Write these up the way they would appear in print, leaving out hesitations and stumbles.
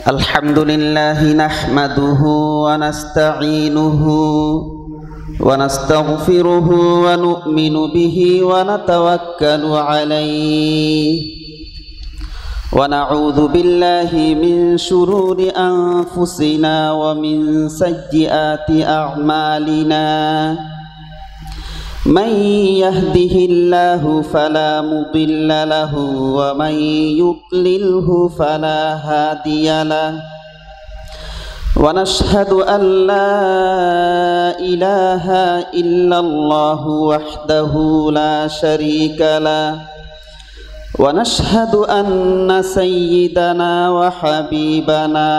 الحمد لله نحمده ونستعينه ونستغفره ونؤمن به ونتوكل عليه ونعوذ بالله من شرور أنفسنا ومن سيئات أعمالنا من يهده الله فلا مضل له ومن يضلله فلا هادي له ونشهد أن لا إله إلا الله وحده لا شريك له ونشهد أن سيدنا وحبيبنا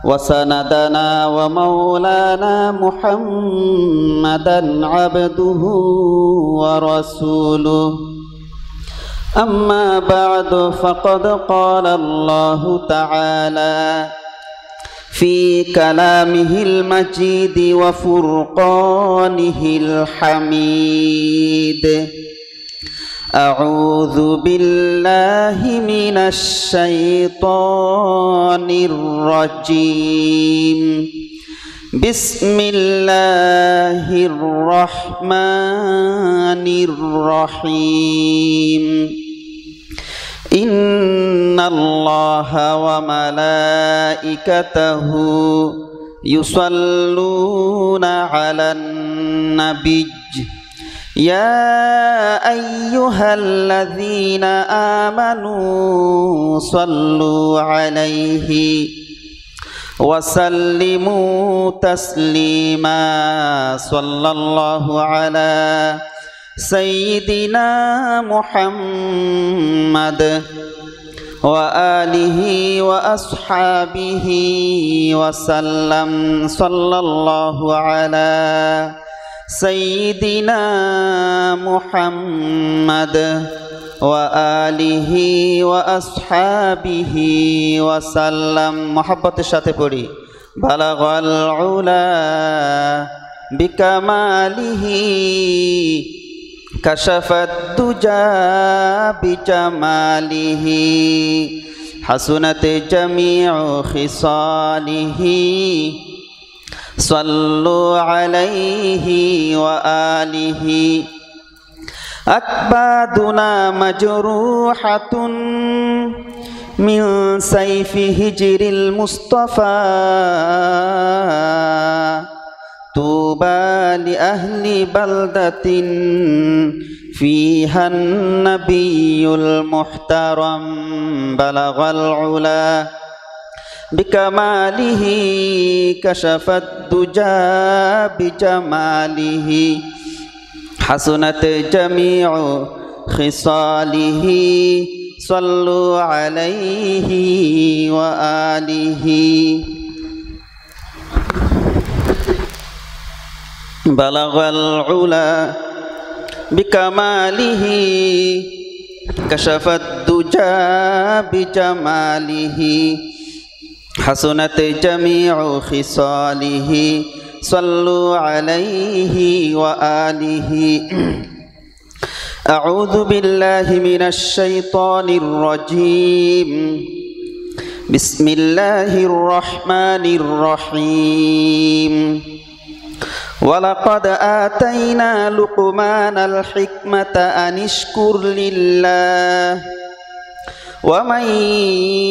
وسندنا ومولانا محمدا عبده ورسوله أما بعد فقد قال الله تعالى في كلامه المجيد وفرقانه الحميد أعوذ بالله من الشيطان الرجيم بسم الله الرحمن الرحيم إن الله وملائكته يصلون على النبي يا أيها الذين آمنوا صلوا عليه وسلموا تسليما صلى الله على سيدنا محمد وآله وأصحابه وسلم صلى الله على سيدنا محمد وآله وأصحابه وسلم محبة الشاتي بلغ العلا بكماله كشف الدجى بجماله حسنت جميع خصاله صلوا عليه وآله أكبادنا مجروحة من سيف هجر المصطفى طوبى لأهل بلدة فيها النبي المحترم بلغ العلا بكماله كشف الدجى بجماله حسنت جميع خصاله صلوا عليه وآله بلغ العلا بكماله كشف الدجى بجماله حسنت جميع خصاله صلوا عليه وآله أعوذ بالله من الشيطان الرجيم بسم الله الرحمن الرحيم ولقد آتينا لقمان الحكمة أن اشكر لله ومن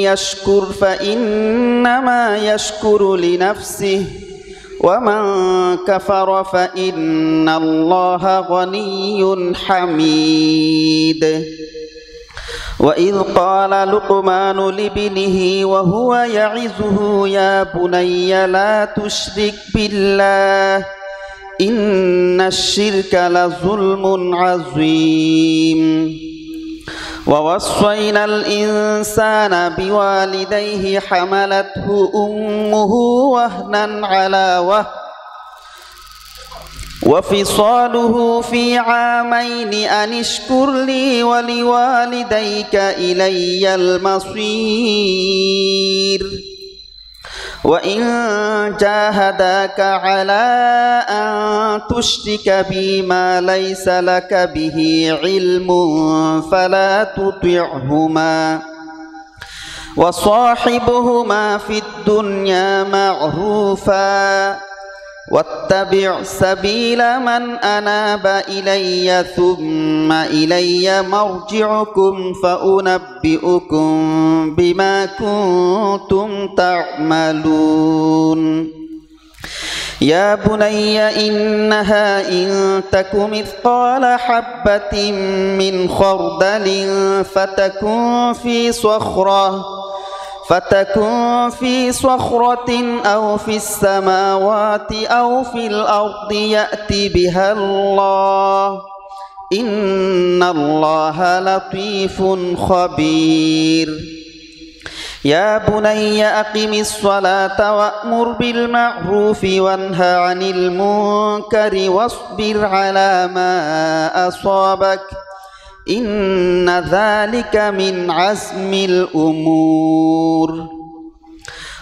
يشكر فإنما يشكر لنفسه ومن كفر فإن الله غني حميد وإذ قال لقمان لابنه وهو يعظه يا بني لا تشرك بالله إن الشرك لظلم عظيم ووصينا الإنسان بوالديه حملته أمه وهنا على وهن وفصاله في عامين أن اشكر لي ولوالديك إلي المصير وإن جاهداك على أن تشرك بي ما ليس لك به علم فلا تطعهما وصاحبهما في الدنيا معروفا واتبع سبيل من أناب إلي ثم إلي مرجعكم فأنبئكم بما كنتم تعملون يا بني إنها إن تك مثقال حبة من خردل فتكن في صخرة أو في السماوات أو في الأرض يأتي بها الله إن الله لطيف خبير يا بني أقم الصلاة وأمر بالمعروف وانه عن المنكر واصبر على ما أصابك إن ذلك من عزم الأمور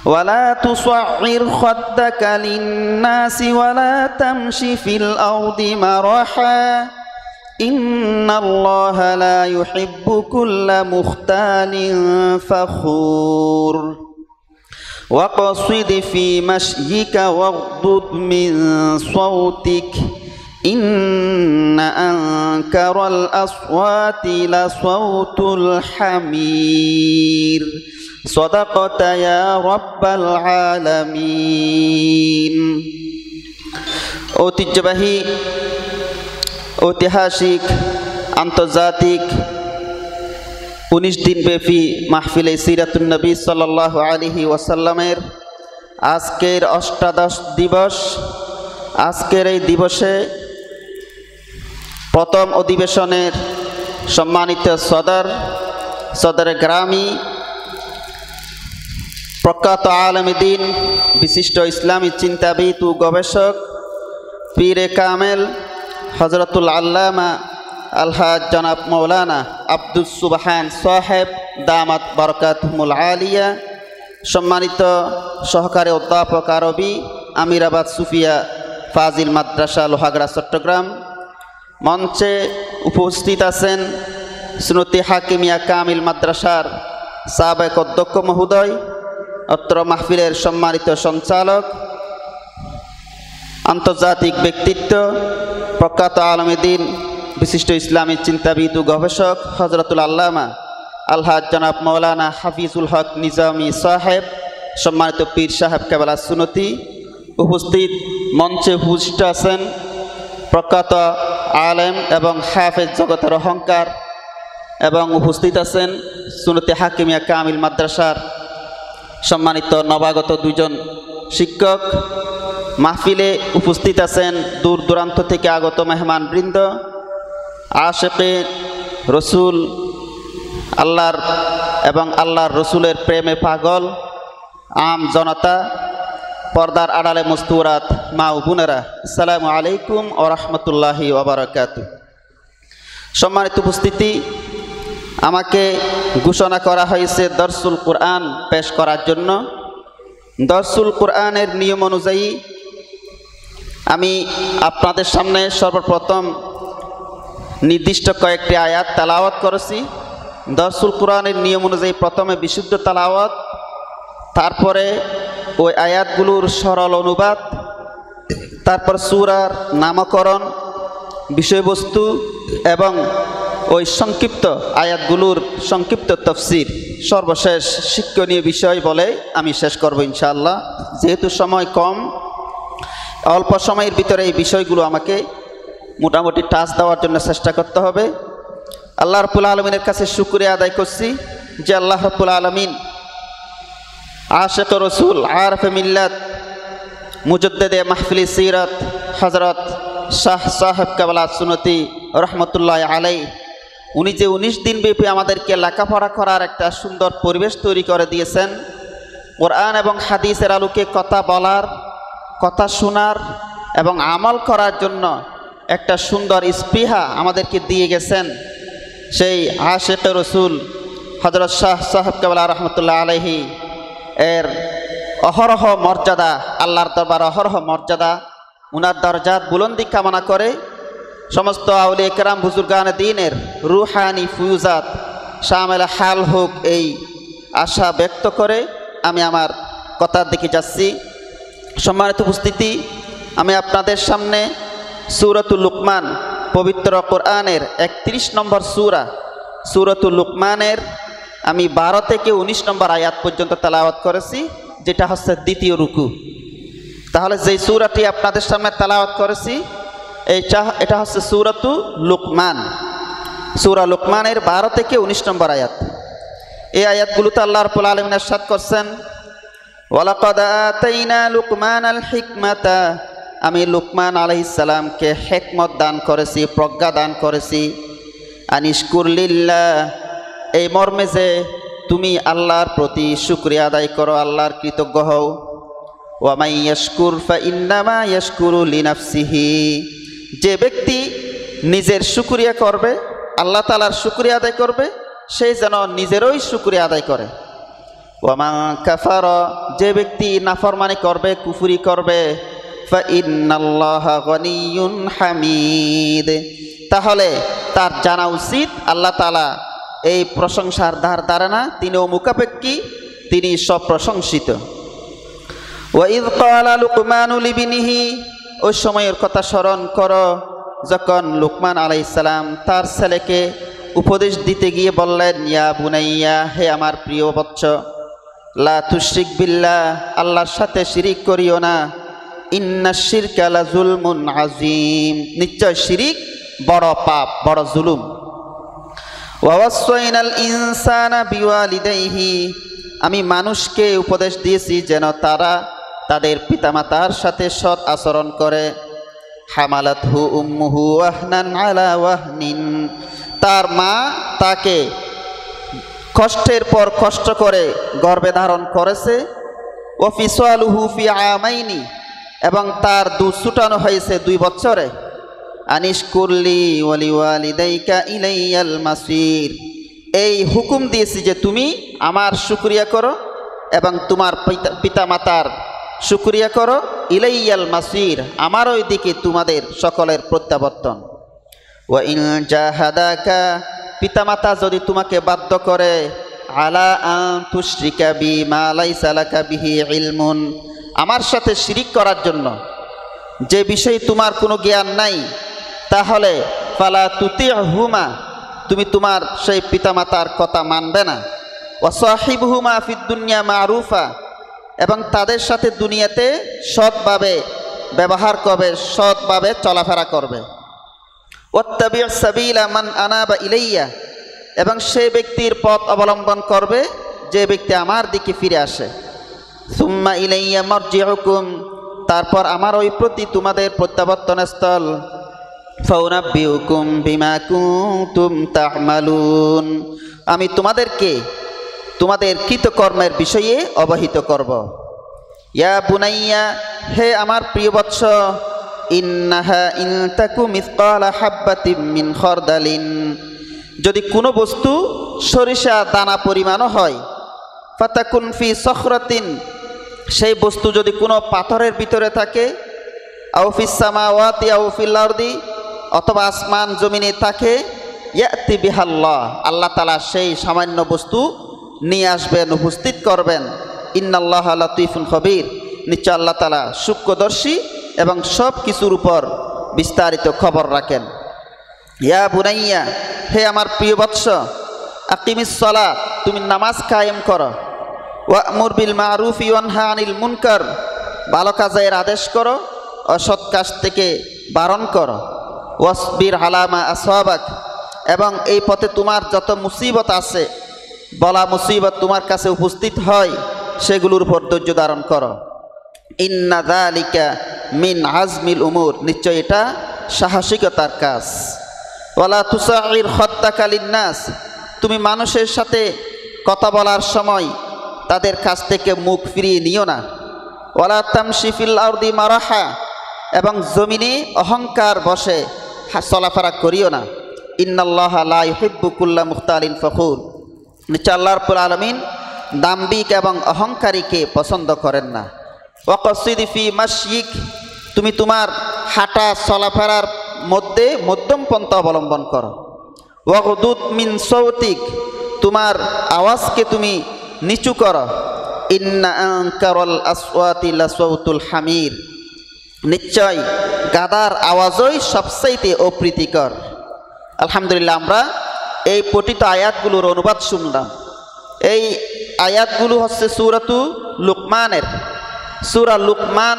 ولا تصعر خدك للناس ولا تمش في الأرض مرحا إن الله لا يحب كل مختال فخور واقصد في مشيك واغضض من صوتك إن أنكر الأصوات لصوت الحمير صدقت يا رب العالمين ঐতিহাসিক আন্তর্জাতিক 19 দিন ব্যাপী মাহফিলে সিরাতুন নবী সাল্লাল্লাহু আলাইহি ওয়াসাল্লামের আজকের অষ্টাদশ দিবস। আজকের এই দিবসে প্রথম অধিবেশনের সম্মানিত সদর গ্রামী প্রখ্যাত আলেমে দ্বীন বিশিষ্ট ইসলামী চিন্তাবিদ ও গবেষক পীরে কামেল হযরতুল আল্লামা আলহাজ জনাব মৌলানা আব্দুস সুবহান সাহেব দামাত বরকাতুহুল আলিয়া, সম্মানিত সহকারী অধ্যাপক আরবি আমিরাবাদ সুফিয়া ফাজিল মাদ্রাসা লোহাগড়া চট্টগ্রাম। মঞ্চে উপস্থিত আছেন সুন্নতি হাকিমিয়া কামিল মাদ্রাসার সাবেক অধ্যক্ষ মহোদয়, অত্র মাহফিলের সম্মানিত সঞ্চালক, আন্তর্জাতিক ব্যক্তিত্ব, প্রখ্যাত আলেমে দ্বীন বিশিষ্ট ইসলামী চিন্তাবিদ ও গবেষক হযরতুল আল্লামা আলহাজ জনাব মৌলানা হাফিজুল হক নিজামী সাহেব, সম্মানিত পীর সাহেব কেবলা সুন্নতি উপস্থিত। মঞ্চে উপস্থিত আছেন প্রখ্যাত আলেম এবং হাফেজ জগতের অহংকার, এবং উপস্থিত আছেন সুন্নতি হাকিমিয়া কামিল মাদ্রাসার সম্মানিত নবাগত দুজন শিক্ষক। মাহফিলে উপস্থিত আছেন দূর দূরান্ত থেকে আগত মেহমান বৃন্দ, আশিকে রসুল, আল্লাহর এবং আল্লাহর রসুলের প্রেমে পাগল আম জনতা, পর্দার আড়ালে মুস্তুরাত মা ও বোনেরা, আসসালামু আলাইকুম ওয়া রাহমাতুল্লাহি ওয়া বারাকাতুহু। সম্মানিত উপস্থিতি, আমাকে ঘোষণা করা হয়েছে দরসুল কোরআন পেশ করার জন্য। দরসুল কোরআনের নিয়ম অনুযায়ী আমি আপনাদের সামনে সর্বপ্রথম নির্দিষ্ট কয়েকটি আয়াত তেলাওয়াত করেছি। দরসুল কোরআনের নিয়ম অনুযায়ী প্রথমে বিশুদ্ধ তেলাওয়াত, তারপরে ওই আয়াতগুলোর সরল অনুবাদ, তারপর সূরার নামকরণ, বিষয়বস্তু এবং ওই সংক্ষিপ্ত আয়াতগুলোর সংক্ষিপ্ত তাফসীর, সর্বশেষ শিক্ষণীয় বিষয় বলে আমি শেষ করব ইনশাআল্লাহ। যেহেতু সময় কম, অল্প সময়ের ভিতরে এই বিষয়গুলো আমাকে মোটামুটি টাচ দেওয়ার জন্য চেষ্টা করতে হবে। আল্লাহ রাব্বুল আলামিনের কাছে শুকরিয়া আদায় করছি যে আল্লাহ রাব্বুল আলামিন আশিক রসুল, আরফে মিল্লাত, মুজদ্দিদে মাহফিল সিরাত হযরত শাহ সাহেব কেবলা সুন্নতি রহমতুল্লাহ আলাইহি, উনি যে 19 দিন ব্যাপী আমাদেরকে লেখাপড়া করার একটা সুন্দর পরিবেশ তৈরি করে দিয়েছেন, কোরআন এবং হাদিসের আলোকে কথা বলার, কথা শোনার এবং আমল করার জন্য একটা সুন্দর স্পৃহা আমাদেরকে দিয়ে গেছেন, সেই আশিক রসুল হযরত শাহ সাহেব কেবলা রহমতুল্লাহ আলাইহি এর অহরহ মর্যাদা, আল্লাহর দরবার অহরহ মর্যাদা, উনার দরজাত বুলন্দি কামনা করে সমস্ত আউলিয়া কেরাম বুজুর্গানে দ্বীনের রুহানি ফুয়ুজাত শামিল হাল হোক, এই আশা ব্যক্ত করে আমি আমার কথার দিকে যাচ্ছি। সম্মানিত উপস্থিতি, আমি আপনাদের সামনে সূরাতুল লুকমান, পবিত্র কোরআনের 31 নম্বর সূরাতুল লুকমানের আমি 12 থেকে 19 নম্বর আয়াত পর্যন্ত তেলাওয়াত করেছি, যেটা হচ্ছে দ্বিতীয় রুকু। তাহলে যেই সূরাটি আপনাদের সামনে তেলাওয়াত করেছি এটা হচ্ছে সূরাতুল লুকমান, সূরা লুকমানের 12 থেকে 19 নম্বর আয়াত। এই আয়াতগুলোতে আল্লাহ রাব্বুল আলামিন ইরশাদ করছেন, ওয়ালাকাদ আতাইনা লুকমানাল হিকমাতা, আমি লুকমান আলাইহিস সালামকে হিকমত দান করেছি, প্রজ্ঞা দান করেছি। আনিশকুর লিল্লাহ, এই মর্মে যে তুমি আল্লাহর প্রতি শুকরিয়া আদায় করো, আল্লাহর কৃতজ্ঞ হও। ওয়া মান ইয়াশকুর ফাইন্নামা ইয়াশকুরু লিনাফসিহি, যে ব্যক্তি নিজের শুকরিয়া করবে, আল্লাহ তাআলার শুকরিয়া আদায় করবে, সে যেন নিজেরই শুকরিয়া আদায় করে। ওয়া মান কাফারা, যে ব্যক্তি নাফরমানি করবে, কুফরি করবে, ফাইন্নাল্লাহা গনিয়্যুন হামিদ, তাহলে তার জানা উচিত আল্লাহ তাআলা এই প্রশংসার ধারে না, তিনিও মুখাপেক্ষী, তিনি সব প্রশংসিত। ওয়াইদ ক্বালা লুকমানু লিবনিহি, ওই সময়ের কথা স্মরণ করো যখন লুকমান আলাইহিস সালাম তার ছেলেকে উপদেশ দিতে গিয়ে বললেন, ইয়া বুনাইয়া, হে আমার প্রিয় বৎস, লা তুশরিক বিল্লাহ, আল্লাহর সাথে শিরিক করিও না। ইন্নাশ শিরকা লাযুলমুন আযীম, নিশ্চয় শিরিক বড় পাপ, বড় জুলুম। ওয়া ওয়াসাইনাল ইনসানা বিওয়ালিদাইহি, আমি মানুষকে উপদেশ দিয়েছি যেন তারা তাদের পিতামাতার সাথে সৎ আচরণ করে। হামালাতহু উম্মুহু ওয়াহনান আলা ওয়াহনিন, তার মা তাকে কষ্টের পর কষ্ট করে গর্ভে ধারণ করেছে। ওয়া ফিসালুহু ফি আমাইনি, এবং তার দুধ ছুটানো হয়েছে 2 বছরে। আনিশকুরলি ওয়া লিওয়ালিদাইকা ইলাইয়াল মাসির, এই হুকুম দিয়েছি যে তুমি আমার শুকরিয়া করো এবং তোমার পিতামাতার শুকরিয়া করো। ইলাইয়াল মাসির, আমার ওই দিকে তোমাদের সকলের প্রত্যাবর্তন। ওয়া ইন জাহাদাকা, পিতামাতা যদি তোমাকে বাধ্য করে, আলা আন তুশরিকা বি মা লাইসা লাকা বিহি ইলমুন, আমার সাথে শিরিক করার জন্য যে বিষয়ে তোমার কোনো জ্ঞান নাই, তাহলে ফালা তুতিহুমা, তুমি তোমার সেই পিতামাতার কথা মানবে না। ওয়া সাহিবহুমা ফিদ দুনিয়া মারুফা, এবং তাদের সাথে দুনিয়াতে সৎভাবে ব্যবহার করবে, সৎভাবে চলাফেরা করবে। ওয়াত্তাবি' সাবিলা মান আনাবা ইলাইয়া, এবং সেই ব্যক্তির পথ অবলম্বন করবে যে ব্যক্তি আমার দিকে ফিরে আসে। সুম্মা ইলাইয়া মারজিউকুম, তারপর আমার ওই প্রতি তোমাদের প্রত্যাবর্তন স্থল। ফাউনাব্বিউকুম বিমা কুনতুম তা'মালুন, আমি তোমাদেরকে তোমাদের কৃতকর্মের বিষয়ে অবহিত করব। ইয়া বুনাইয়া, হে আমার প্রিয় বৎস, ইন্নাহা ইন তাকু মিসকালা হাব্বাতিম মিন খরদালিন, যদি কোনো বস্তু সরিষা দানা পরিমাণও হয়, ফাতাকুন ফি সখরাতিন, সেই বস্তু যদি কোনো পাথরের ভিতরে থাকে, আও ফিস সামাওয়াতি আও ফিল আরদি, অথবা আসমান জমিনে থাকে, ইয়াতি বিহাল্লাহ, আল্লাহ তাআলা সেই সামান্য বস্তু নিয়ে আসবেন, উপস্থিত করবেন। ইন্নাল্লাহা লাতীফুন খবীর, নিশ্চয় আল্লাহ তাআলা সূক্ষ্মদর্শী এবং সব কিছুর উপর বিস্তারিত খবর রাখেন। ইয়া বুনাইয়া, হে আমার প্রিয় বৎস, আকিমিস সালাত, তুমি নামাজ কায়েম করো। ওয়া'মুর বিল মা'রুফি ওয়ানহা আনিল মুনকার, ভালো কাজের আদেশ করো, অসৎ কাজ থেকে বারণ করো। ওয়াসবির আলা মা আসাবাক, এবং এই পথে তোমার যত মুসিবত আছে, বলা মুসিবত তোমার কাছে উপস্থিত হয়, সেগুলোর উপর ধৈর্য ধারণ করো। ইন্না যালিকা মিন আজমিল উমুর, নিশ্চয় এটা সাহসিকতার কাজ। ওয়ালা তুসাইর খাদ্দাকা লিন্নাস, তুমি মানুষের সাথে কথা বলার সময় তাদের কাছ থেকে মুখ ফিরিয়ে নিও না। ওয়ালা তামশি ফিল আরদি মারাহা, এবং জমিনে অহংকার বসে চলাফেরা করিও না। ইন্নাল্লাহা লা ইউহিব্বু কুল্লা মুখতালিন ফখুর, নিশ্চয় আল্লাহ রাব্বুল আলামিন দাম্ভিক এবং অহংকারীকে পছন্দ করেন না। ওয়াকসিদি ফি মাশয়িক, তুমি তোমার হাঁটা চলাফেরার মধ্যে মধ্যম পন্থা অবলম্বন করো। ওয়াগদুদ মিন সৌতিক, তোমার আওয়াজকে তুমি নিচু করো। ইন্না আনকারাল আসওয়াতি লাসাউতুল হামির, নিশ্চয় গাদার আওয়াজই সবচাইতে অপ্রীতিকর। আলহামদুলিল্লাহ, আমরা এই পঠিত আয়াতগুলোর অনুবাদ শুনলাম। এই আয়াতগুলো হচ্ছে সূরাতু লুকমানের। সূরা লুকমান,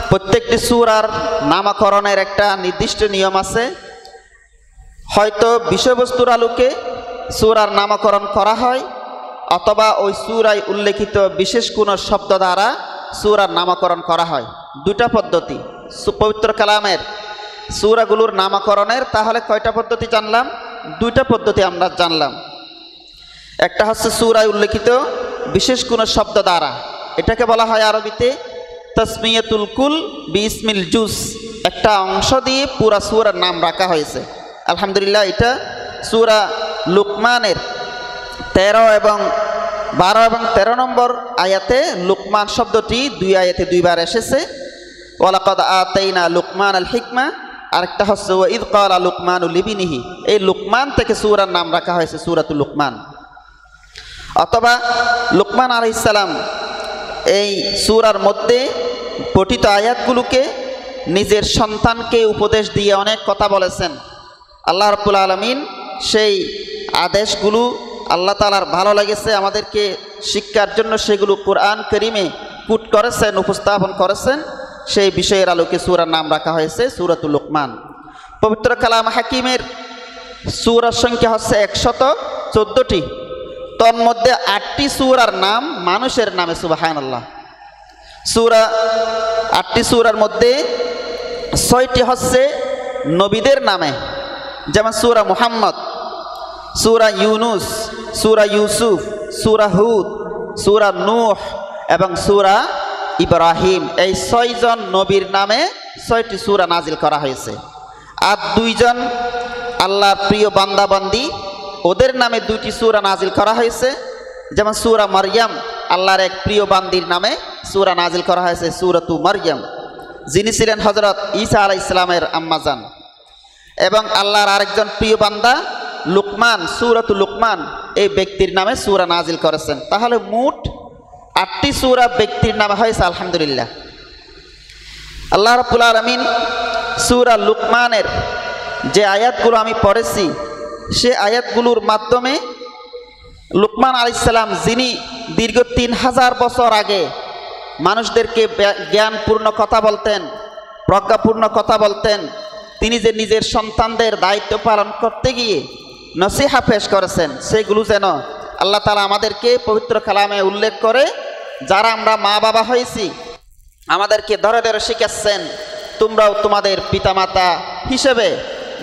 প্রত্যেকটি সূরার নামকরণের একটা নির্দিষ্ট নিয়ম আছে। হয়তো বিষয়বস্তুর আলোকে সূরার নামকরণ করা হয়, অথবা ওই সূরায় উল্লেখিত বিশেষ কোনো শব্দ দ্বারা সূরার নামকরণ করা হয়। দুটা পদ্ধতি পবিত্র কালামের সূরাগুলোর নামকরণের। তাহলে কয়টা পদ্ধতি জানলাম? দুইটা পদ্ধতি আমরা জানলাম। একটা হচ্ছে সূরায় উল্লেখিত বিশেষ কোনো শব্দ দ্বারা, এটাকে বলা হয় আরবিতে তাসমিয়াতুল কুল বিইসমিল জুজ। একটা অংশ দিয়ে পুরা সূরার নাম রাখা হয়েছে। আলহামদুলিল্লাহ, এটা সূরা লুকমানের 13 এবং 12 এবং 13 নম্বর আয়াতে লুকমান শব্দটি দুই আয়াতে দুইবার এসেছে। ওয়ালাকাদ আতাইনা লুকমান আল হিকমা, আরেকটা হচ্ছে ওয়াইদ ক্বালা লুকমানু লিবনিহি। এই লুকমান থেকে সূরার নাম রাখা হয়েছে সূরাতুল লুকমান। অথবা লুকমান আলাইহিস সালাম এই সূরার মধ্যে পঠিত আয়াতগুলোকে নিজের সন্তানকে উপদেশ দিয়ে অনেক কথা বলেছেন। আল্লাহ রাব্বুল আলামিন সেই আদেশগুলো আল্লাহ তাআলার ভালো লেগেছে, আমাদেরকে শিক্ষার জন্য সেগুলো কোরআন কারীমে কোট করেছেন, উপস্থাপন করেছেন। সেই বিষয়ের আলোকে সূরার নাম রাখা হয়েছে সূরাতুল লুকমান। পবিত্র কালাম হাকিমের সূরার সংখ্যা হচ্ছে 114টি। তন্মধ্যে 8টি সূরার নাম মানুষের নামে, সুবহানাল্লাহ। 8টি সূরার মধ্যে 6টি হচ্ছে নবীদের নামে, যেমন সূরা মুহাম্মদ, সূরা ইউনুস, সূরা ইউসুফ, সূরা হুদ, সূরা নূহ এবং সূরা ইব্রাহিম। এই 6 জন নবীর নামে 6টি সূরা নাজিল করা হয়েছে। আর 2 জন আল্লাহর প্রিয় বান্দা বান্দি, ওদের নামে 2টি সূরা নাজিল করা হয়েছে। যেমন সূরা মারইয়াম, আল্লাহর এক প্রিয় বান্দির নামে সূরা নাজিল করা হয়েছে সূরাতু মারইয়াম, যিনি ছিলেন হযরত ঈসা আলাইহিস সালামের আম্মাজান। এবং আল্লাহর আরেকজন প্রিয় বান্দা লুকমান, সূরাতুল লুকমান, এই ব্যক্তির নামে সূরা নাজিল করেছেন। তাহলে মোট 8টি সূরা ব্যক্তির নামে হয়েছে। আলহামদুলিল্লাহ, আল্লাহ রাব্বুল আলামিন সূরা লুকমানের যে আয়াতগুলো আমি পড়েছি, সে আয়াতগুলোর মাধ্যমে লুকমান আলাইহিস সালাম, যিনি দীর্ঘ 3000 বছর আগে মানুষদেরকে জ্ঞানপূর্ণ কথা বলতেন, প্রজ্ঞাপূর্ণ কথা বলতেন, তিনি যে নিজের সন্তানদের দায়িত্ব পালন করতে গিয়ে নসিহা পেশ করেছেন, সেগুলো যেন আল্লাহ তাআলা আমাদেরকে পবিত্র কালামে উল্লেখ করে, যারা আমরা মা বাবা হয়েছি আমাদেরকে ধরে ধরে শিখাচ্ছেন, তোমরাও তোমাদের পিতামাতা হিসেবে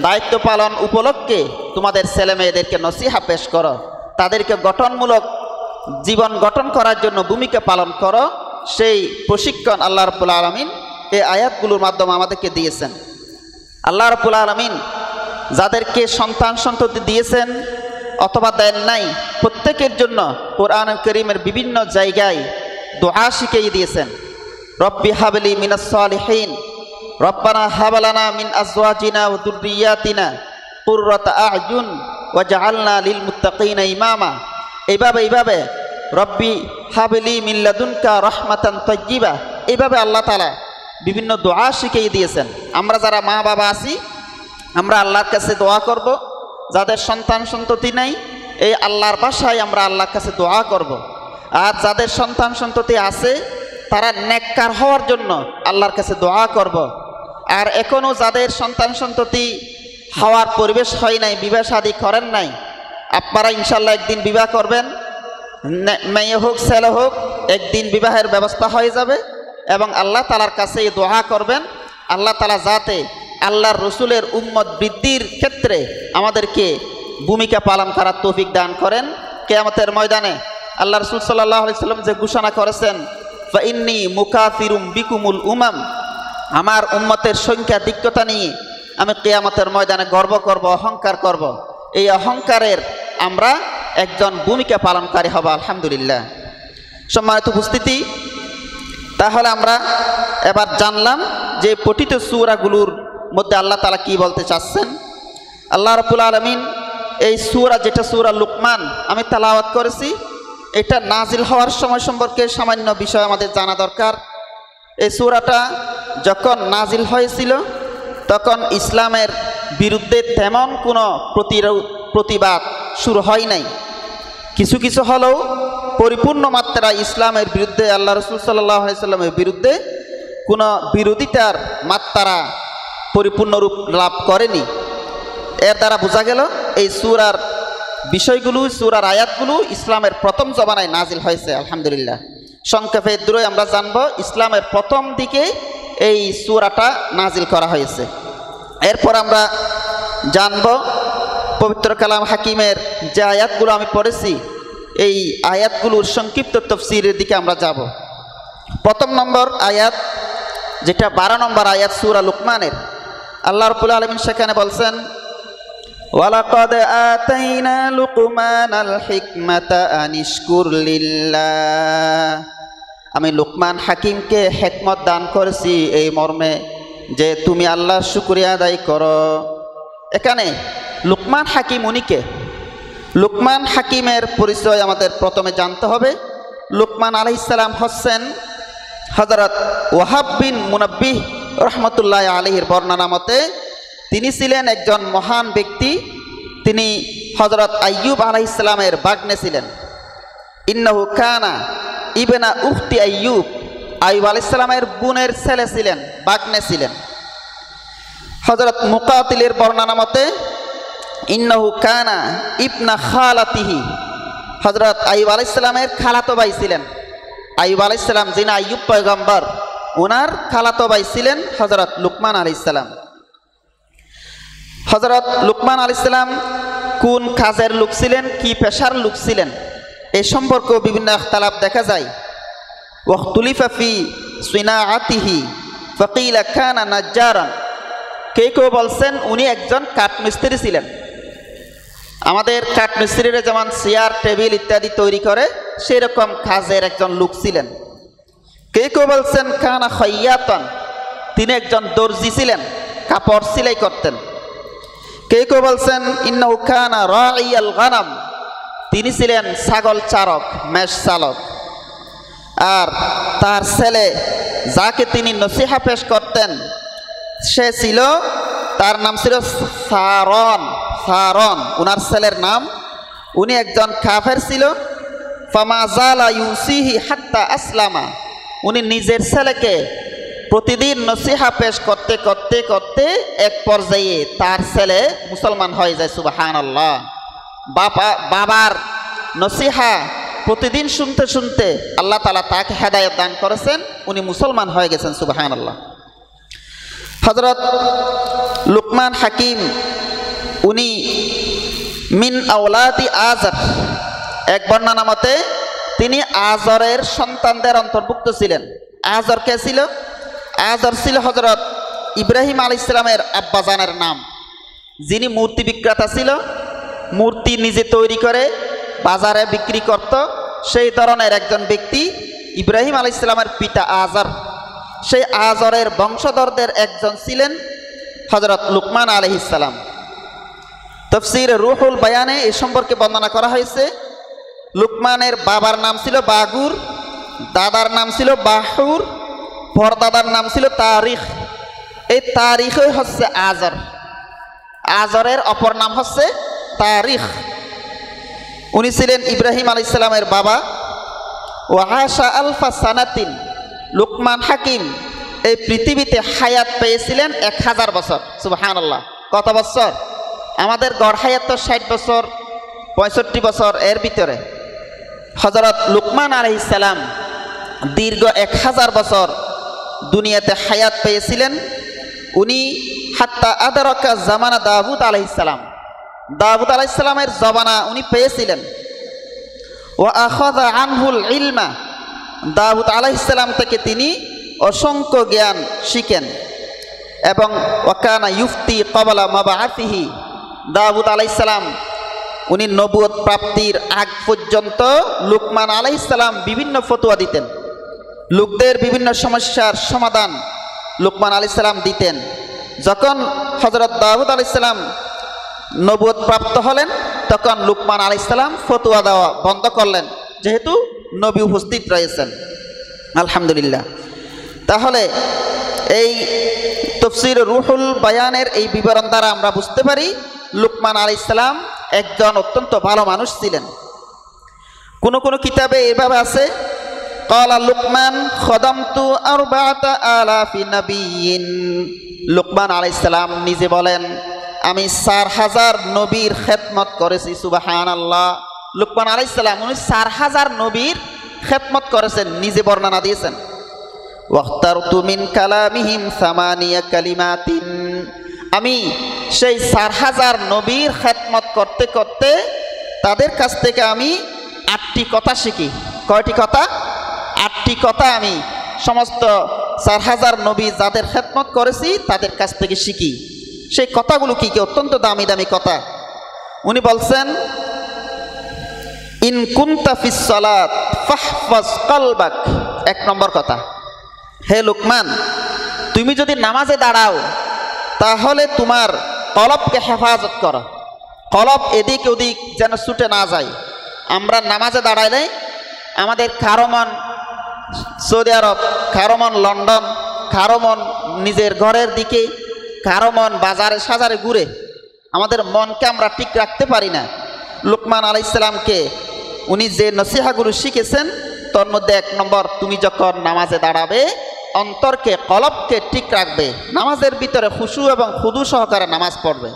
দায়িত্ব পালন উপলক্ষে তোমাদের ছেলে মেয়েদেরকে নসিহা পেশ করো, তাদেরকে গঠনমূলক জীবন গঠন করার জন্য ভূমিকা পালন করো। সেই প্রশিক্ষণ আল্লাহ রাব্বুল আলামিন এই আয়াতগুলোর মাধ্যমে আমাদেরকে দিয়েছেন। আল্লাহ রাব্বুল আলামিন যাদেরকে সন্তান সন্ততি দিয়েছেন অথবা দেন নাই, প্রত্যেকের জন্য কোরআন কারীমের বিভিন্ন জায়গায় দোয়া শিখিয়ে দিয়েছেন। রব্বি হাবলি মিনাস সালিহিন, রব্বানা হাব লানা মিন আজওয়াজিনা ওয়া যুররিয়াতিনা কুররাতা আ'য়ুন ওয়াজআলনা লিল মুত্তাকিনা ইমামা। এইভাবে রব্বি হাবলি মিন লাদুনকা রাহমাতান তাইয়্যিবা, এইভাবে আল্লাহ তাআলা বিভিন্ন দোয়া শিখিয়ে দিয়েছেন। আমরা যারা মা বাবা আছি, আমরা আল্লাহর কাছে দোয়া করব। যাদের সন্তান সন্ততি নেই, এই আল্লাহর ভাষায় আমরা আল্লাহর কাছে দোয়া করব। আর যাদের সন্তান সন্ততি আছে, তারা নেককার হওয়ার জন্য আল্লাহর কাছে দোয়া করব। আর এখনও যাদের সন্তান সন্ততি হওয়ার পরিবেশ হয় নাই, বিবাহ শাদী করেন নাই, আপনারা ইনশাল্লাহ একদিন বিবাহ করবেন, মেয়ে হোক ছেলে হোক, একদিন বিবাহের ব্যবস্থা হয়ে যাবে। এবং আল্লাহ তাআলার কাছে দোয়া করবেন, আল্লাহ তাআলা যাতে আল্লাহর রসুলের উম্মত বৃদ্ধির ক্ষেত্রে আমাদেরকে ভূমিকা পালন করার তৌফিক দান করেন। কিয়ামতের ময়দানে আল্লাহ রসুল সাল্লাল্লাহু আলাইহি ওয়াসাল্লাম যে ঘোষণা করেছেন, ফা ইন্নী মুকাথিরুম বিকুমুল উমাম, আমার উম্মতের সংখ্যা দিক্কতা নিয়ে আমি কিয়ামতের ময়দানে গর্ব করব, অহংকার করব। এই অহংকারের আমরা একজন ভূমিকা পালনকারী হবে আলহামদুলিল্লাহ। সম্মানিত উপস্থিতি, তাহলে আমরা এবার জানলাম যে পঠিত সূরাগুলোর মধ্যে আল্লাহ তাআলা কি বলতে চাচ্ছেন। আল্লাহ রাব্বুল আলামিন এই সূরা, যেটা সূরা লুকমান আমি তেলাওয়াত করেছি, এটা নাজিল হওয়ার সময় সম্পর্কে সামান্য বিষয় আমাদের জানা দরকার। এই সূরাটা যখন নাজিল হয়েছিল তখন ইসলামের বিরুদ্ধে তেমন কোনো প্রতিবাদ শুরু হয় নাই। কিছু কিছু হলেও পরিপূর্ণ মাত্রায় ইসলামের বিরুদ্ধে, আল্লাহ রাসূল সাল্লাল্লাহু আলাইহি সাল্লামের বিরুদ্ধে কোনো বিরোধিতার মাত্রা পরিপূর্ণ রূপ লাভ করেনি। এর দ্বারা বোঝা গেল এই সূরার বিষয়গুলো, সূরার আয়াতগুলো ইসলামের প্রথম জমানায় নাজিল হয়েছে আলহামদুলিল্লাহ। সংক্ষেপে দ্রুত আমরা জানব, ইসলামের প্রথম দিকে এই সূরাটা নাজিল করা হয়েছে। এরপর আমরা জানব পবিত্র কালাম হাকিমের যে আয়াতগুলো আমি পড়েছি, এই আয়াতগুলোর সংক্ষিপ্ত তাফসীরের দিকে আমরা যাব। প্রথম নম্বর আয়াত, যেটা 12 নম্বর আয়াত সূরা লুকমানের, আল্লাহ রাব্বুল আলামিন সেখানে বলছেন, ওয়ালাকাদ আতাইনা লুকমানাল হিকমাতা আনিশকুর লিল্লাহ। আমি লুকমান হাকিমকে হিকমত দান করেছি এই মর্মে যে তুমি আল্লাহর শুকরিয়া আদায় করো। এখানে লুকমান হাকিম উনিকে, লুকমান হাকিমের পরিচয় আমাদের প্রথমে জানতে হবে। লুকমান আলাইহিস সালাম হচ্ছেন হযরত ওয়াহাব বিন মুনাব্বিহ রহমতুল্লাহ আলাইহির বর্ণনা মতে তিনি ছিলেন একজন মহান ব্যক্তি। তিনি হযরত আইয়ুব আলাইহিস সালামের ভাগ্নে ছিলেন। ইন্নাহু কানা ইবনা উখতি আইয়ুব, আইয়ুব আলাইহিস সালামের বোনের ছেলে ছিলেন, ভাগ্নে ছিলেন। হযরত মুকাতিলের বর্ণনা মতে ইন্নাহু কানা ইবনা খালাতিহি, হযরত আইয়ুব আলাইহিস সালামের খালাতো ভাই ছিলেন। আইয়ুব আলাইহিস সালাম যিনি আইয়ুব পয়গম্বর, ওনার খালাতো ভাই ছিলেন হযরত লুকমান আলাইহিস সালাম। হযরত লুকমান আলাইহিস সালাম কোন কাজের লোক ছিলেন, কি পেশার লোক ছিলেন, এই সম্পর্কেও বিভিন্ন ইখতিলাফ দেখা যায়। ওয়াখতুলিফা ফি সিনাআতিহি ফাকিলা কানা নাজ্জারান, কেউ বলছেন উনি একজন কাঠমিস্ত্রি ছিলেন। আমাদের কাঠমিস্ত্রিরা যেমন চেয়ার টেবিল ইত্যাদি তৈরি করে, সেই রকম কাজের একজন লোক ছিলেন। কেউ বলছেন কানা খাইয়াতান, তিনি একজন দর্জি ছিলেন, কাপড় সেলাই করতেন। কেউ বলছেন ইন্নাহু কানা রাঈয়াল গানাম, তিনি ছিলেন ছাগল চারক, মেষ চালক। আর তার ছেলে যাকে তিনি নসিহা পেশ করতেন সে ছিল, তার নাম ছিল সারন। সারন উনার ছেলের নাম। উনি একজন কাফের ছিল। ফামা জালা ইউসিহি হাত্তা আসলামা, উনি নিজের ছেলেকে প্রতিদিন নসিহা পেশ করতে করতে করতে এক পর্যায়ে তার ছেলে মুসলমান হয়ে যায়। সুবহানাল্লাহ। বাবার নসিহা প্রতিদিন শুনতে শুনতে আল্লাহ তাআলা তাকে হেদায়েত দান করেছেন, উনি মুসলমান হয়ে গেছেন। সুবহানাল্লাহ। হযরত লুকমান হাকিম উনি মিন আওলাদি আজর, এক বর্ণনা মতে তিনি আজরের সন্তানদের অন্তর্ভুক্ত ছিলেন। আজর কে ছিল? আজর ছিল হযরত ইব্রাহিম আলাইহিস সালামের আব্বাজানের নাম, যিনি মূর্তি বিক্রেতা ছিল, মূর্তি নিজে তৈরি করে বাজারে বিক্রি করত, সেই ধরনের একজন ব্যক্তি ইব্রাহিম আলাইহিস সালামের পিতা আজর। সেই আজরের বংশধরদের একজন ছিলেন হযরত লুকমান আলাইহিস সালাম। তাফসীর রুহুল বায়ানে এই সম্পর্কে বর্ণনা করা হয়েছে, লুকমানের বাবার নাম ছিল বাগুর, দাদার নাম ছিল বাহুর, পরদাদার নাম ছিল তারিখ। এই তারিখই হচ্ছে আজর, আজরের অপর নাম হচ্ছে তারিখ। উনি ছিলেন ইব্রাহিম আলাইহিস সালামের বাবা। ওয়াহাশা আলফা সানাতিন, লুকমান হাকিম এই পৃথিবীতে হায়াত পেয়েছিলেন 1000 বছর। সুবহানাল্লাহ। কত বছর? আমাদের গড় হায়াত তো 60 বছর 65 বছর, এর ভিতরে হযরত লুকমান আলাইহিস সালাম দীর্ঘ 1000 বছর দুনিয়াতে হায়াত পেয়েছিলেন। উনি হাত্তা আদরাকা জামানা দাউদ আলাইহিস সালাম, দাউদ আলাইহিস সালামের জমানা উনি পেয়েছিলেন। ওয়া আখাযা আনহুল ইলমা, দাউদ আলাইহিস সালাম থেকে তিনি অসংখ্য জ্ঞান শিখেন। এবং ওয়াকানা ইফতি ক্বাবলা মাবাআতিহি, দাউদ আলাইহিস সালাম উনি নবুয়ত প্রাপ্তির আগ পর্যন্ত লুকমান আলাইহিস সালাম বিভিন্ন ফতোয়া দিতেন, লোকদের বিভিন্ন সমস্যার সমাধান লুকমান আলাইহিস সালাম দিতেন। যখন হযরত দাউদ আলাইহিস সালাম নবুয়ত প্রাপ্ত হলেন তখন লুকমান আলাইহিস সালাম ফতোয়া দেওয়া বন্ধ করলেন, যেহেতু নবী উপস্থিত রয়েছেন। আলহামদুলিল্লাহ। তাহলে এই তাফসীর রুহুল বায়ানের এই বিবরণ দ্বারা আমরা বুঝতে পারি লুকমান আলাইহিস সালাম একজন অত্যন্ত ভালো মানুষ ছিলেন। কোন কোন কিতাবে এভাবে আছে, ক্বালা লুকমান খাদামতু আরবাআতা আলাফি নাবিয়্যিন। লুকমান আলাইহিস সালাম নিজে বলেন, আমি 4000 নবীর খেদমত করেছি। সুবহানাল্লাহ। লুকমান আলাইহিস সালাম উনি 4000 নবীর খেদমত করেছেন, নিজে বর্ণনা দিয়েছেন। ওয়াখতারতু মিন কালামিহিম সামানিয়া কালিমাতিন। আমি সেই 4000 নবীর খেদমত করতে করতে তাদের কাছ থেকে আমি 8টি কথা শিখি। কয়টি কথা? 8টি কথা আমি সমস্ত 4000 নবী যাদের খেদমত করেছি তাদের কাছ থেকে শিখি। সেই কথাগুলো কি কি? অত্যন্ত দামি দামি কথা। উনি বলছেন, ইন কুনতা ফিস সালাত ফাহফাজ কলবাক। 1 নম্বর কথা, হে লুকমান, তুমি যদি নামাজে দাঁড়াও তাহলে তোমার কলবকে হেফাজত করো। কলব এদিক ওদিক যেন ছুটে না যায়। আমরা নামাজে দাঁড়াইলে আমাদের কারো মন সৌদি আরব, কারো মন লন্ডন, কারো মন নিজের ঘরের দিকে, কারো মন বাজারে সাজারে ঘুরে। আমাদের মনকে আমরা ঠিক রাখতে পারি না। লুকমান আলাইহিস সালামকে উনি যে নসিহাগুলো শিখেছেন তার মধ্যে 1 নম্বর, তুমি যখন নামাজে দাঁড়াবে অন্তরকে কলবকে ঠিক রাখবে, নামাজের ভিতরে খুশু এবং খুদু সহকারে নামাজ পড়বে।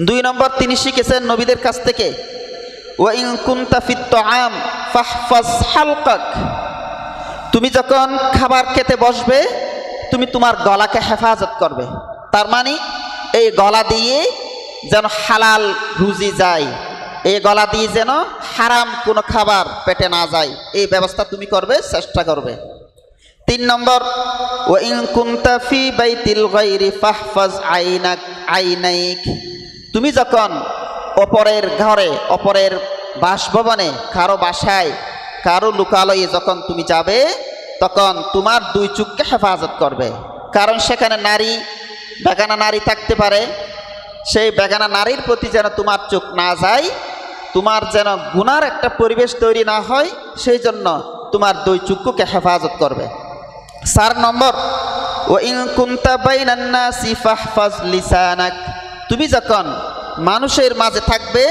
2 নম্বর তিনি শিখেছেন নবীদের কাছ থেকে, ওয়া ইন কুনতা ফিত তাআম ফাহফাজ হালকাক। তুমি যখন খাবার খেতে বসবে তুমি তোমার গলাকে হেফাজত করবে। তার মানে এই গলা দিয়ে যেন হালাল রুজি যায়, এই গলা দিয়ে যেন হারাম কোনো খাবার পেটে না যায়, এই ব্যবস্থা তুমি করবে, চেষ্টা করবে। 3 নম্বর, ওয়া ইন কুনতা ফি বাইতিল গায়রি ফাহফাজ আইনাইক। তুমি যখন অপরের ঘরে, অপরের বাসভবনে, কারো বাসায়, কারো লোকালয়ে যখন তুমি যাবে তখন তোমার 2 চোখকে হেফাজত করবে। কারণ সেখানে নারী, বেগানা নারী থাকতে পারে। সেই বেগানা নারীর প্রতি যেন তোমার চোখ না যায়, তোমার যেন গুনার একটা পরিবেশ তৈরি না হয়, সেই জন্য তোমার 2 চক্ষুকে হেফাজত করবে। 4 নম্বর, ওয়া ইন কুনতা বাইনান নাসি ফাহফাজ লিসানাক। তুমি যখন মানুষের মাঝে থাকবে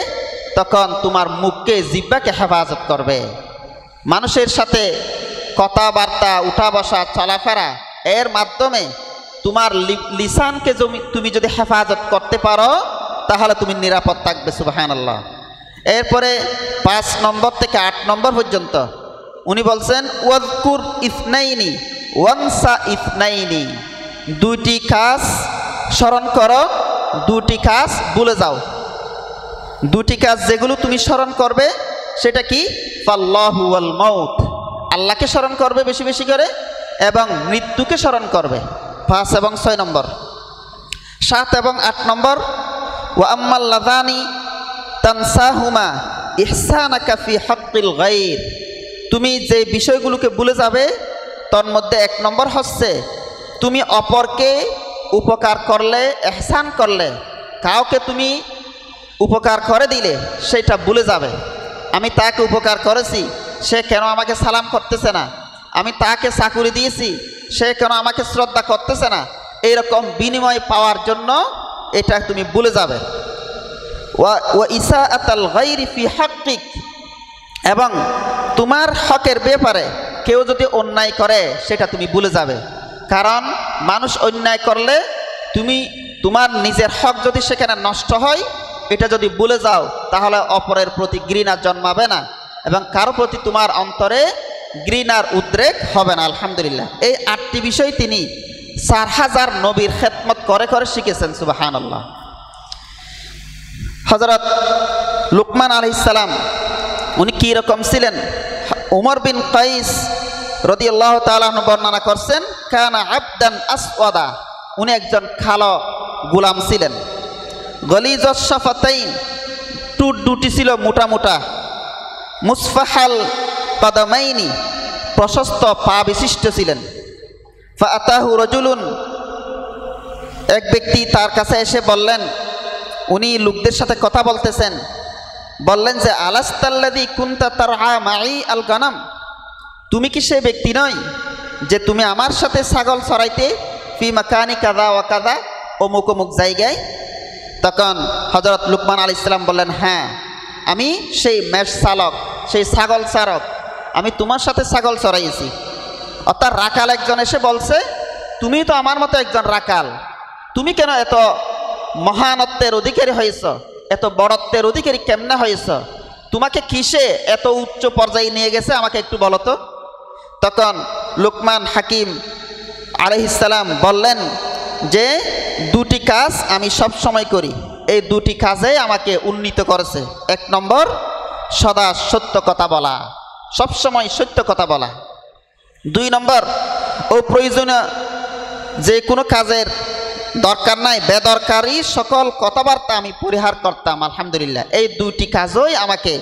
তখন তোমার মুখকে, জিহ্বাকে হেফাজত করবে। মানুষের সাথে কথাবার্তা, উঠা বসা, চলাফেরা এর মাধ্যমে তোমার লিসানকে তুমি যদি হেফাজত করতে পারো তাহলে তুমি নিরাপদ থাকবে। সুবহানাল্লাহ। এরপরে 5 নম্বর থেকে 8 নম্বর পর্যন্ত উনি বলছেন, ওয়াজকুর ইসনাইনি ওয়ানসা ইসনাইনি। 2টি কাজ স্মরণ করো, 2টি কাজ ভুলে যাও। 2টি কাজ যেগুলো তুমি স্মরণ করবে সেটা কি? ফাল্লাহু ওয়াল মাউত। আল্লাহকে স্মরণ করবে বেশি বেশি করে এবং মৃত্যুকে স্মরণ করবে। 5 এবং 6 নম্বর। 7 এবং 8 নম্বর, ওয়া আম্মাল লাযানি তানসাহুমা ইহসানাকা ফি হাক্কিল গায়র। তুমি যে বিষয়গুলোকে ভুলে যাবে তার মধ্যে 1 নম্বর হচ্ছে তুমি অপরকে উপকার করলে, ইহসান করলে, কাউকে তুমি উপকার করে দিলে সেটা ভুলে যাবে। আমি তাকে উপকার করেছি, সে কেন আমাকে সালাম করতেছে না? আমি তাকে চাকুরি দিয়েছি, সে কেন আমাকে শ্রদ্ধা করতেছে না? এইরকম বিনিময় পাওয়ার জন্য এটা তুমি ভুলে যাবে। ওয়া ইসাআতাল গায়রি ফি হাক্কিক। এবং তোমার হকের ব্যাপারে কেউ যদি অন্যায় করে সেটা তুমি ভুলে যাবে। কারণ মানুষ অন্যায় করলে তুমি তোমার নিজের হক যদি সেখানে নষ্ট হয়, এটা যদি ভুলে যাও তাহলে অপরের প্রতি ঘৃণা জন্মাবে না এবং কারো প্রতি তোমার অন্তরে ঘৃণার উদ্রেক হবে না। আলহামদুলিল্লাহ। এই 8টি বিষয় তিনি 4000 নবীর খেদমত করে করে শিখেছেন। সুবহানাল্লাহ। হযরত লুকমান আলাইহিস সালাম উনি কি রকম ছিলেন? উমর বিন কাইস রাদিয়াল্লাহু তাআলা আনহু বর্ণনা করছেন, কানা আবদান আসওয়াদা। উনি একজন কালো গোলাম ছিলেন। গলিজাস শাফাতাইন, ঠোঁট দুটি ছিল মোটা মোটা, মুসফাহাল কদমাইনি, প্রশস্ত পা বিশিষ্ট ছিলেন। ফাআতাহু রাজুলুন, এক ব্যক্তি তার কাছে এসে বললেন, উনি লোকদের সাথে কথা বলতেছেন, বললেন যে আলাস্তাল্লাযী কুনতা তারআ মাই আল গানাম, তুমি কি সে ব্যক্তি নয় যে তুমি আমার সাথে ছাগল চরাইতে ফি মাকানি কাযা ওয়া কাযা, অমুক অমুক জায়গায়? তখন হযরত লুকমান আলাইহিস সালাম বললেন, হ্যাঁ আমি সেই মেষ চালক, সেই ছাগল চারক, আমি তোমার সাথে ছাগল চড়াইছি। অর্থাৎ রাখাল একজন এসে বলছে, তুমি তো আমার মতো একজন রাখাল, তুমি কেন এত মহানত্বের অধিকারী হয়েছ, এত বড়ত্বের অধিকারী কেমনে হয়েছ, তোমাকে কিসে এত উচ্চ পর্যায়ে নিয়ে গেছে আমাকে একটু বলো তো। তখন লুকমান হাকিম আলাইহিস সালাম বললেন যে দুটি কাজ আমি সব সময় করি, এই দুটি কাজে আমাকে উন্নীত করেছে। এক নম্বর, সদা সত্য কথা বলা, সব সময় সত্য কথা বলা। দুই নম্বর, অপ্রয়োজনীয় যে কোনো কাজের দরকার নাই, বেদরকারি সকল কথাবার্তা আমি পরিহার করতাম। আলহামদুলিল্লাহ, এই দুটি কাজই আমাকে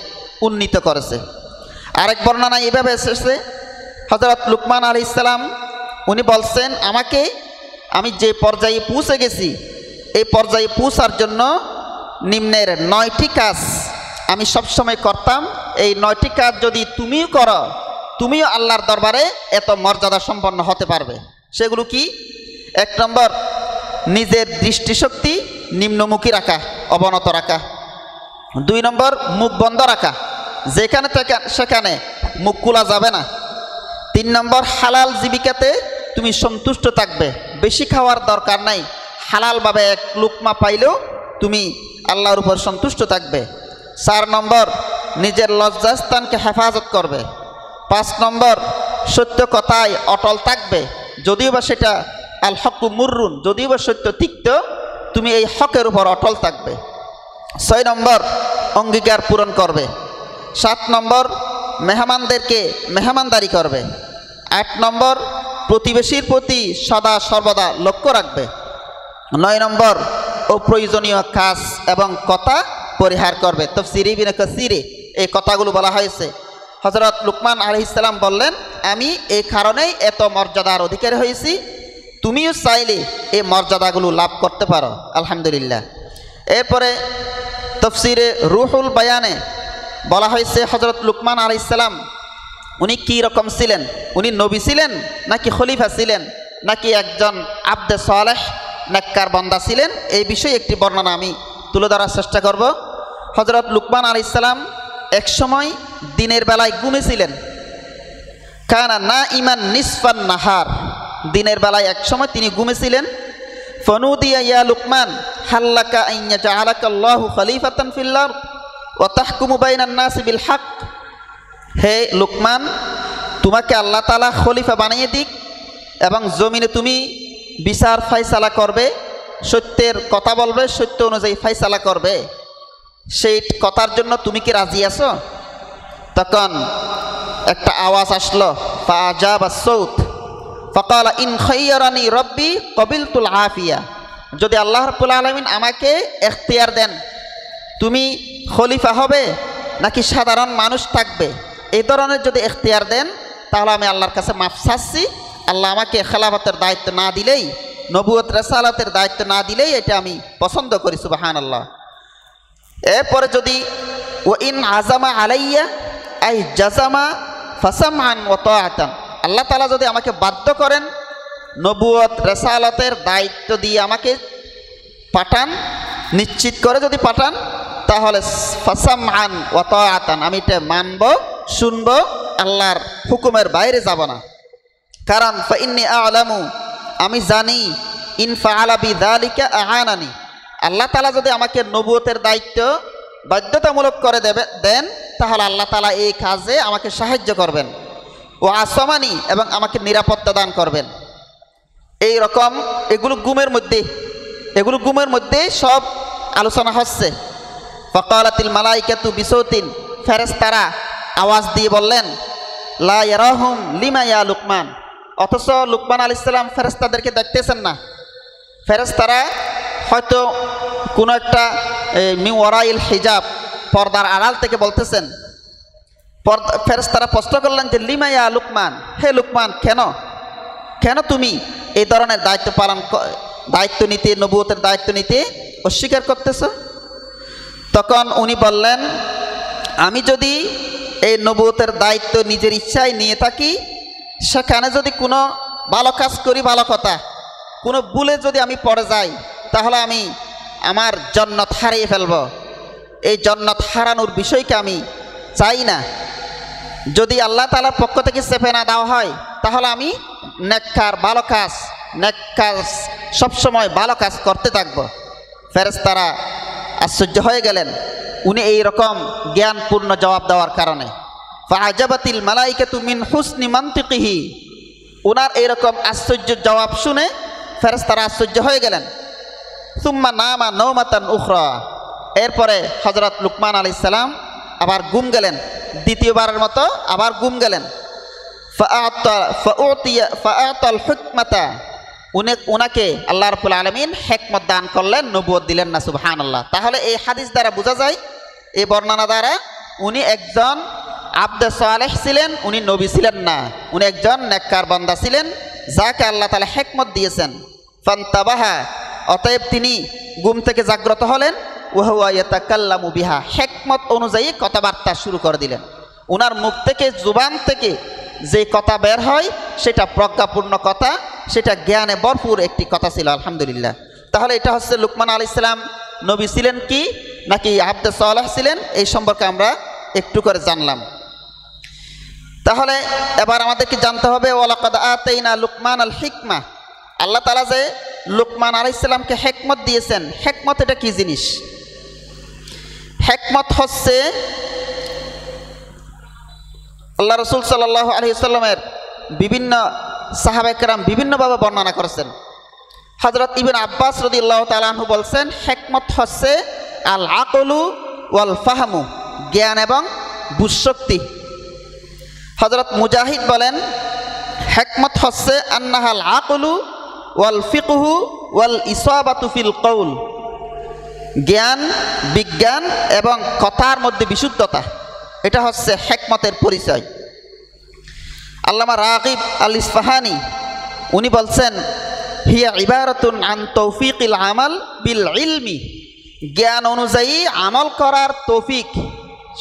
উন্নীত করেছে। আরেক বর্ণনা এইভাবে এসেছে, হযরত লুকমান আলাইহিস সালাম উনি বলছেন, আমি যে পর্যায়ে পৌঁছে গেছি, এই পর্যায়ে পৌঁছার জন্য নিম্নের 9টি কাজ আমি সবসময় করতাম। এই 9টি কাজ যদি তুমিও করো, তুমিও আল্লাহর দরবারে এত মর্যাদা সম্পন্ন হতে পারবে। সেগুলো কি? এক নম্বর, নিজের দৃষ্টিশক্তি নিম্নমুখী রাখা, অবনত রাখা। দুই নম্বর, মুখ বন্ধ রাখা, যেখানে সেখানে মুখ খোলা যাবে না। তিন নম্বর, হালাল জীবিকাতে তুমি সন্তুষ্ট থাকবে, বেশি খাওয়ার দরকার নাই, হালালভাবে এক লুকমা পাইলেও তুমি আল্লাহর উপর সন্তুষ্ট থাকবে। 4 নম্বর, নিজের লজ্জাস্থানকে হেফাজত করবে। 5 নম্বর, সত্য কথায় অটল থাকবে, যদিও বা সেটা আল হকু মুররুন, যদিও বা সত্য তিক্ত, তুমি এই হকের উপর অটল থাকবে। 6 নম্বর, অঙ্গীকার পূরণ করবে। 7 নম্বর, মেহমানদেরকে মেহমানদারি করবে। 8 নম্বর, প্রতিবেশীর প্রতি সদা সর্বদা লক্ষ্য রাখবে। 9 নম্বর, অপ্রয়োজনীয় কাজ এবং কথা পরিহার করবে। তাফসীরে ইবনে কাসীরে এই কথাগুলো বলা হয়েছে। হযরত লুকমান আলাইহিস সালাম বললেন, আমি এই কারণেই এত মর্যাদার অধিকারী হয়েছি, তুমিও চাইলে এই মর্যাদাগুলো লাভ করতে পারো। আলহামদুলিল্লাহ। এরপরে তাফসীরে রুহুল বায়ানে বলা হয়েছে, হযরত লুকমান আলাইহিস সালাম উনি কী রকম ছিলেন, উনি নবী ছিলেন নাকি খলিফা ছিলেন নাকি একজন আবদে সালেহ নেককার বান্দা ছিলেন, এই বিষয়ে একটি বর্ণনা আমি তুলে ধরার চেষ্টা করব। হযরত লুকমান আলাইহিস সালাম একসময় দিনের বেলায় ঘুমিয়েছিলেন। কানা না ইমান নিসফান নাহার, দিনের বেলায় একসময় তিনি ঘুমিয়েছিলেন। ফনুদিয়া ইয়া লুকমান হাল্লাকা আন ইয়াজআলাকা আল্লাহু খলিফাতান ফিল আরদ ওয়া তাহকুমু বাইনান নাসি বিল হক, হে লুকমান, তোমাকে আল্লাহ তাআলা খলিফা বানিয়ে দিক এবং জমিনে তুমি বিচার ফায়সালা করবে, সত্যের কথা বলবে, সত্য অনুযায়ী ফায়সালা করবে, সেই কথার জন্য তুমি কি রাজি আছো? তখন একটা আওয়াজ আসলো, ফাআজাবা সাউত ফাকালা ইন খায়্যারানি রব্বি কবিলতুল আফিয়া, যদি আল্লাহ রাব্বুল আলামিন আমাকে এখতিয়ার দেন, তুমি খলিফা হবে নাকি সাধারণ মানুষ থাকবে, এই ধরনের যদি এখতিয়ার দেন, তাহলে আমি আল্লাহর কাছে মাফ চাচ্ছি। আল্লাহ আমাকে খেলাফতের দায়িত্ব না দিলেই, নবুয়ত রিসালাতের দায়িত্ব না দিলেই এটা আমি পছন্দ করি। সুবহানাল্লাহ। এরপরে যদি ও ইন আজামা আলাইয়া আই জাজামা ফাসামআন ওয়া তাআতান, আল্লাহ তাআলা যদি আমাকে বাধ্য করেন, নবুয়ত রিসালাতের দায়িত্ব দিয়ে আমাকে পাঠান, নিশ্চিত করে যদি পাঠান, তাহলে ফাসামআন ওয়া তাআতান, আমি এটা মানব, শুনব, আল্লাহর হুকুমের বাইরে যাব না। কারণ ফাইন্নী আ'লামু, আমি জানি, ইন ফাআলা বিযালিকা আ'আনানি, আল্লাহ তাআলা যদি আমাকে নবুয়তের দায়িত্ব বাধ্যতামূলক করে দেন, তাহলে আল্লাহ তাআলা এই কাজে আমাকে সাহায্য করবেন। ও আসমানি, এবং আমাকে নিরাপত্তা দান করবেন। এই রকম এগুলো ঘুমের মধ্যে সব আলোচনা হচ্ছে। ফাকালাতিল মালাইকাতু বিসাউতিন, ফেরেশতারা আওয়াজ দিয়ে বললেন, লা ইয়ারাহুম লিমা ইয়া লুকমান, অথচ লুকমান আলাইহিস সালাম ফেরেশতাদেরকে দেখতেছেন না। ফেরেশতারা হয়তো কোনো একটা মিন ওয়ারাইল হিজাব, পর্দার আড়াল থেকে বলতেছেন। ফেরেশতারা প্রশ্ন করলেন যে লিমা ইয়া লুকমান, হে লুকমান, কেন তুমি এই ধরনের দায়িত্ব নিতে, নবুয়তের দায়িত্ব নিতে অস্বীকার করতেছ? তখন উনি বললেন, আমি যদি এই নবুয়তের দায়িত্ব নিজের ইচ্ছায় নিয়ে থাকি, সেখানে যদি কোনো ভালো কাজ করি, ভালো কথা, কোনো ভুলে যদি আমি পড়ে যাই, তাহলে আমি আমার জান্নাত হারিয়ে ফেলব। এই জান্নাত হারানোর বিষয়কে আমি চাই না। যদি আল্লাহ তাআলার পক্ষ থেকে চেপে না দেওয়া হয়, তাহলে আমি নেককার ভালো কাজ সবসময় ভালো কাজ করতে থাকব। ফেরেশতারা আশ্চর্য হয়ে গেলেন উনি এই রকম জ্ঞানপূর্ণ জবাব দেওয়ার কারণে। ফাআজাবাতিল মালাইকাতু মিন হুসনি মানতিকিহি, ওনার এইরকম আশ্চর্য জবাব শুনে ফেরেশতারা আশ্চর্য হয়ে গেলেন। সুম্মা নামা নওমাতান উখরা, এরপরে হযরত লুকমান আলাইহিস সালাম আবার ঘুম গেলেন, দ্বিতীয়বারের মতো আবার ঘুম গেলেন। ফাআতাল হিকমাতা, উনাকে আল্লাহ রাব্বুল আলামিন হিকমত দান করলেন, নবুয়ত দিলেন না। সুবহানাল্লাহ। তাহলে এই হাদিস দ্বারা বোঝা যায়, এই বর্ণনা দ্বারা উনি একজন আবদে সালেহ ছিলেন, উনি নবী ছিলেন না, উনি একজন নেককার বান্দা ছিলেন যাকে আল্লাহ তাআলা হিকমত দিয়েছেন। ফান্তাবাহা, অতএব তিনি ঘুম থেকে জাগ্রত হলেন। ওয়াহুয়া ইয়াতাকাল্লামু বিহা, হিকমত অনুযায়ী কথাবার্তা শুরু করে দিলেন। ওনার মুখ থেকে, জুবান থেকে যে কথা বের হয় সেটা প্রজ্ঞাপূর্ণ কথা, সেটা জ্ঞানে ভরপুর একটি কথা ছিল। আলহামদুলিল্লাহ। তাহলে এটা হচ্ছে লুকমান আলাইহিস সালাম নবী ছিলেন কি নাকি আবদে সালেহ ছিলেন, এই সম্পর্কে আমরা একটু করে জানলাম। তাহলে এবার আমাদেরকে জানতে হবে ওয়ালাকাদ আতাইনা লুকমান আল হিকমা, আল্লাহ তাআলা যে লুকমান আলাইহিস সালামকে হিকমত দিয়েছেন, হিকমত এটা কি জিনিস? হিকমত হচ্ছে আল্লাহ রাসূল সাল্লাল্লাহু আলাইহি ওয়াসাল্লামের বিভিন্ন সাহাবায়ে কেরাম বিভিন্নভাবে বর্ণনা করেছেন। হযরত ইবনে আব্বাস রাদিয়াল্লাহু তাআলা আনহু বলছেন, হিকমত হচ্ছে আল আকলু ওয়াল ফাহমু, জ্ঞান এবং বুঝশক্তি। হযরত মুজাহিদ বলেন, হিকমত হচ্ছে আন্নাহাল আকলু ওয়াল ফিকহু ওয়াল ইসাবাতু ফিল কওল, জ্ঞান, বিজ্ঞান এবং কথার মধ্যে বিশুদ্ধতা, এটা হচ্ছে হিকমতের পরিচয়। আল্লামা রাগিব আল ইসফাহানি উনি বলছেন, হিয়া ইবারাতুন আন তৌফিকিল আমাল বিল ইলমি, জ্ঞান অনুযায়ী আমল করার তৌফিক,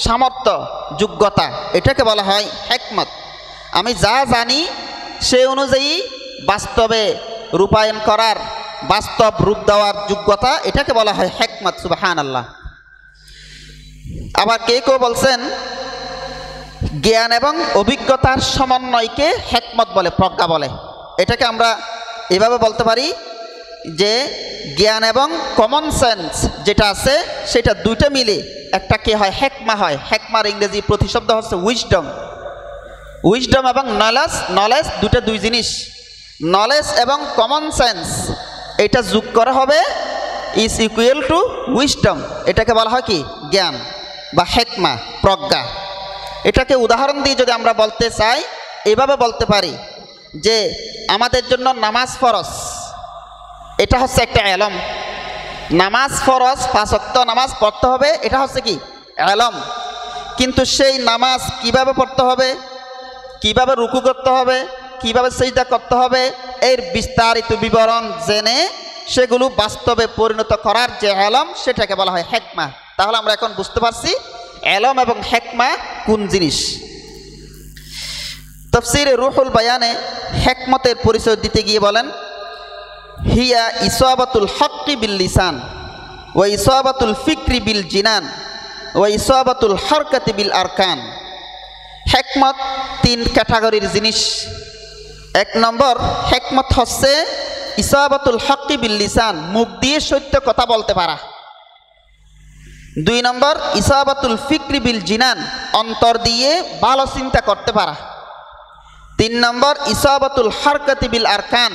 সামর্থ্য, যোগ্যতা, এটাকে বলা হয় হিকমত। আমি যা জানি সে অনুযায়ী বাস্তবে রূপায়ণ করার, বাস্তব রূপ দেওয়ার যোগ্যতা, এটাকে বলা হয় হিকমত। সুবহানাল্লাহ। আবার কেউ বলছেন, জ্ঞান এবং অভিজ্ঞতার সমন্বয়কে হিকমত বলে, প্রজ্ঞা বলে। এটাকে আমরা এভাবে বলতে পারি যে জ্ঞান এবং কমন সেন্স যেটা আছে সেটা দুইটা মিলে একটা কি হয়, হিকমা হয়। হিকমার ইংরেজি প্রতিশব্দ হচ্ছে উইজডম। উইজডম এবং নলেজ দুটো দুই জিনিস। নলেজ এবং কমন সেন্স এটা যোগ করা হবে ইজ ইকুয়াল টু উইজডম, এটাকে বলা হয় কি, জ্ঞান বা হিকমা, প্রজ্ঞা। এটাকে উদাহরণ দিয়ে যদি আমরা বলতে চাই, এভাবে বলতে পারি যে আমাদের জন্য নামাজ ফরজ, এটা হচ্ছে একটা এলম। নামাজ ফরজ, 5 ওয়াক্ত নামাজ পড়তে হবে, এটা হচ্ছে কি, এলম। কিন্তু সেই নামাজ কিভাবে পড়তে হবে, কিভাবে রুকু করতে হবে, কিভাবে সিজদা করতে হবে, এর বিস্তারিত বিবরণ জেনে সেগুলো বাস্তবে পরিণত করার যে এলম, সেটাকে বলা হয় হিকমা। তাহলে আমরা এখন বুঝতে পারছি এলম এবং হিকমা কোন জিনিস। তাফসীরে রুহুল বায়ানে হিকমতের পরিচয় দিতে গিয়ে বলেন, হিয়া ইসাবাতুল হক্কি বিল লিসান ওয়া ইসাবাতুল ফিকরি বিল জিনান ওয়া ইসাবাতুল হরকাতি বিল আরকান। হিকমত 3 ক্যাটাগরির জিনিস। 1 নম্বর, হিকমত হচ্ছে ইসাবাতুল হক্কি বিল লিসান, মুখ দিয়ে সত্য কথা বলতে পারা। 2 নম্বর, ইসাবাতুল ফিকরি বিল জিনান, অন্তর দিয়ে ভালো চিন্তা করতে পারা। 3 নম্বর, ইসাবাতুল হরকাতি বিল আরকান,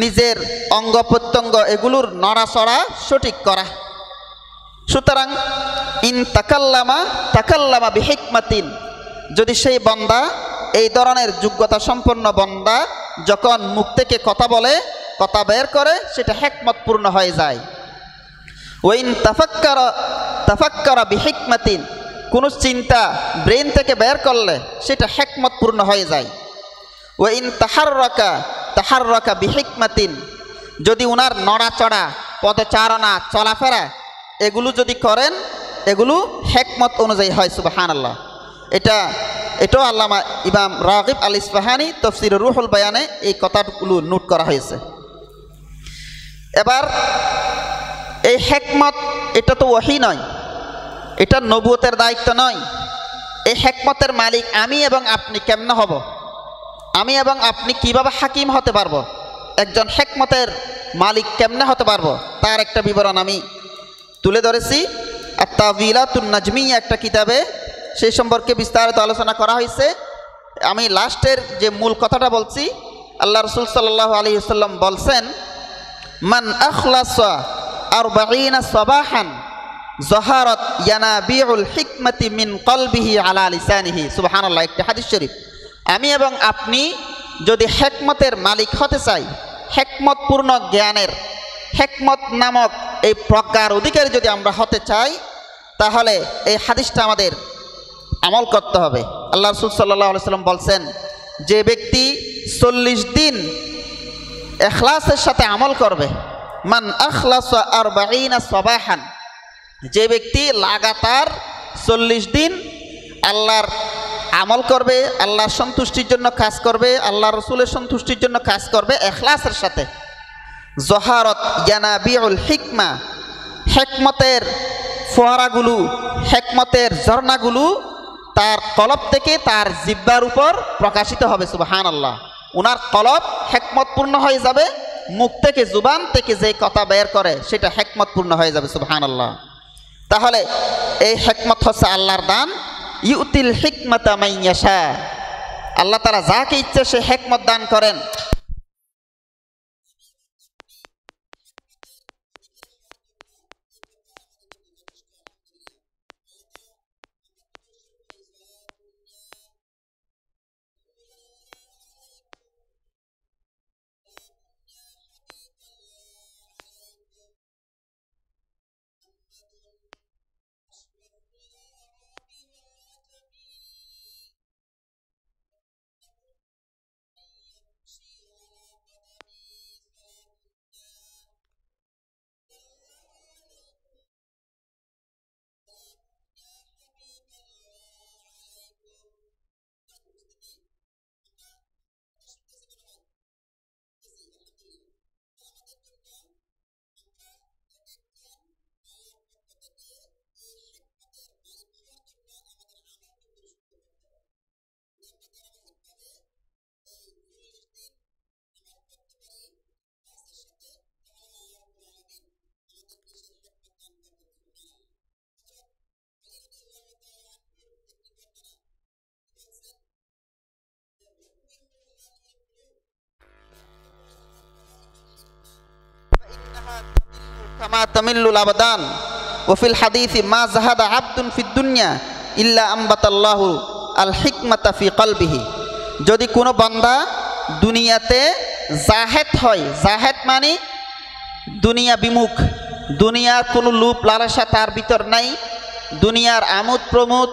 নিজের অঙ্গ প্রত্যঙ্গ এগুলোর নড়াচড়া সঠিক করা। সুতরাং ইন তাকাল্লামা বিহিকমাতিন, যদি সেই বান্দা, এই ধরনের যোগ্যতা সম্পন্ন বান্দা যখন মুখ থেকে কথা বলে, কথা বের করে, সেটা হিকমতপূর্ণ হয়ে যায়। ওয়াইন তাফাক্কারা বিহিকমাতিন, কোনো চিন্তা ব্রেন থেকে বের করলে সেটা হিকমতপূর্ণ হয়ে যায়। ওয়াইন তাহাররাকা বিহিকমাতিন, যদি উনার নড়াচড়া, পদচারণা, চলাফেরা এগুলো যদি করেন, এগুলো হিকমত অনুযায়ী হয়। সুবহানাল্লাহ। এটাও আল্লামা ইমাম রাগিব আল ইসফাহানি তাফসীর রুহুল বায়ানে এই কথাগুলো নোট করা হয়েছে। এবার এই হিকমত, এটা তো ওহী নয়, এটা নবুয়তের দায়িত্ব নয়। এই হিকমতের মালিক আমি এবং আপনি কেমনে হব? আমি এবং আপনি কিভাবে হাকিম হতে পারবো? একজন হিকমতের মালিক কেমনে হতে পারবো? তার একটা বিবরণ আমি তুলে ধরেছি আত-তাওয়িলাতুন নাজমিয়্যা একটা কিতাবে, সেই সম্পর্কে বিস্তারিত আলোচনা করা হয়েছে। আমি লাস্টের যে মূল কথাটা বলছি, আল্লাহ রাসূল সাল্লাল্লাহু আলাইহি ওয়াসাল্লাম বলছেন, মান আখলাসা 40 সাবাহান যহারাত ইয়ানাবিউল হিকমতি মিন কলবিহি আলা লিসানিহি। সুবহানাল্লাহ। একটি হাদিস শরীফ। আমি এবং আপনি যদি হিকমতের মালিক হতে চাই, হিকমতপূর্ণ জ্ঞানের, হিকমত নামক এই প্রজ্ঞার অধিকারী যদি আমরা হতে চাই, তাহলে এই হাদিসটা আমাদের আমল করতে হবে। আল্লাহ রাসূল সাল্লাল্লাহু আলাইহি ওয়াসাল্লাম বলছেন, যে ব্যক্তি 40 দিন ইখলাসের সাথে আমল করবে, মান আখলাসা 40 সাবাহান, যে ব্যক্তি লাগাতার 40 দিন আল্লাহর আমল করবে, আল্লাহর সন্তুষ্টির জন্য কাজ করবে, আল্লাহ রসুলের সন্তুষ্টির জন্য কাজ করবে ইখলাসের সাথে, যহারত ইয়ানাবিউল হিকমা, হিকমতের ফোয়ারাগুলো, হিকমতের ঝর্ণাগুলো তার কলব থেকে তার জিহ্বার উপর প্রকাশিত হবে। সুবহানাল্লাহ। ওনার কলব হিকমতপূর্ণ হয়ে যাবে, মুখ থেকে, জুবান থেকে যে কথা বের করে সেটা হিকমতপূর্ণ হয়ে যাবে। সুবহানাল্লাহ। তাহলে এই হিকমত হচ্ছে আল্লাহর দান। ইউতিল হিকমাতা মান ইয়াশা, আল্লাহ তাআলা যাকে ইচ্ছে সে হিকমত দান করেন। কামা তামিল্লুল আবদান ওয়া ফিল হাদিসি মা জাহাদা আবদুন ফিদ দুনিয়া ইল্লা আম্বাতাল্লাহু আল হিকমাতা ফি কলবিহি। যদি কোনো বান্দা দুনিয়াতে জাহেদ হয়, জাহেদ মানে দুনিয়া বিমুখ, দুনিয়ার কোনো লোভ লালসা তার ভিতর নাই, দুনিয়ার আমোদ প্রমোদ,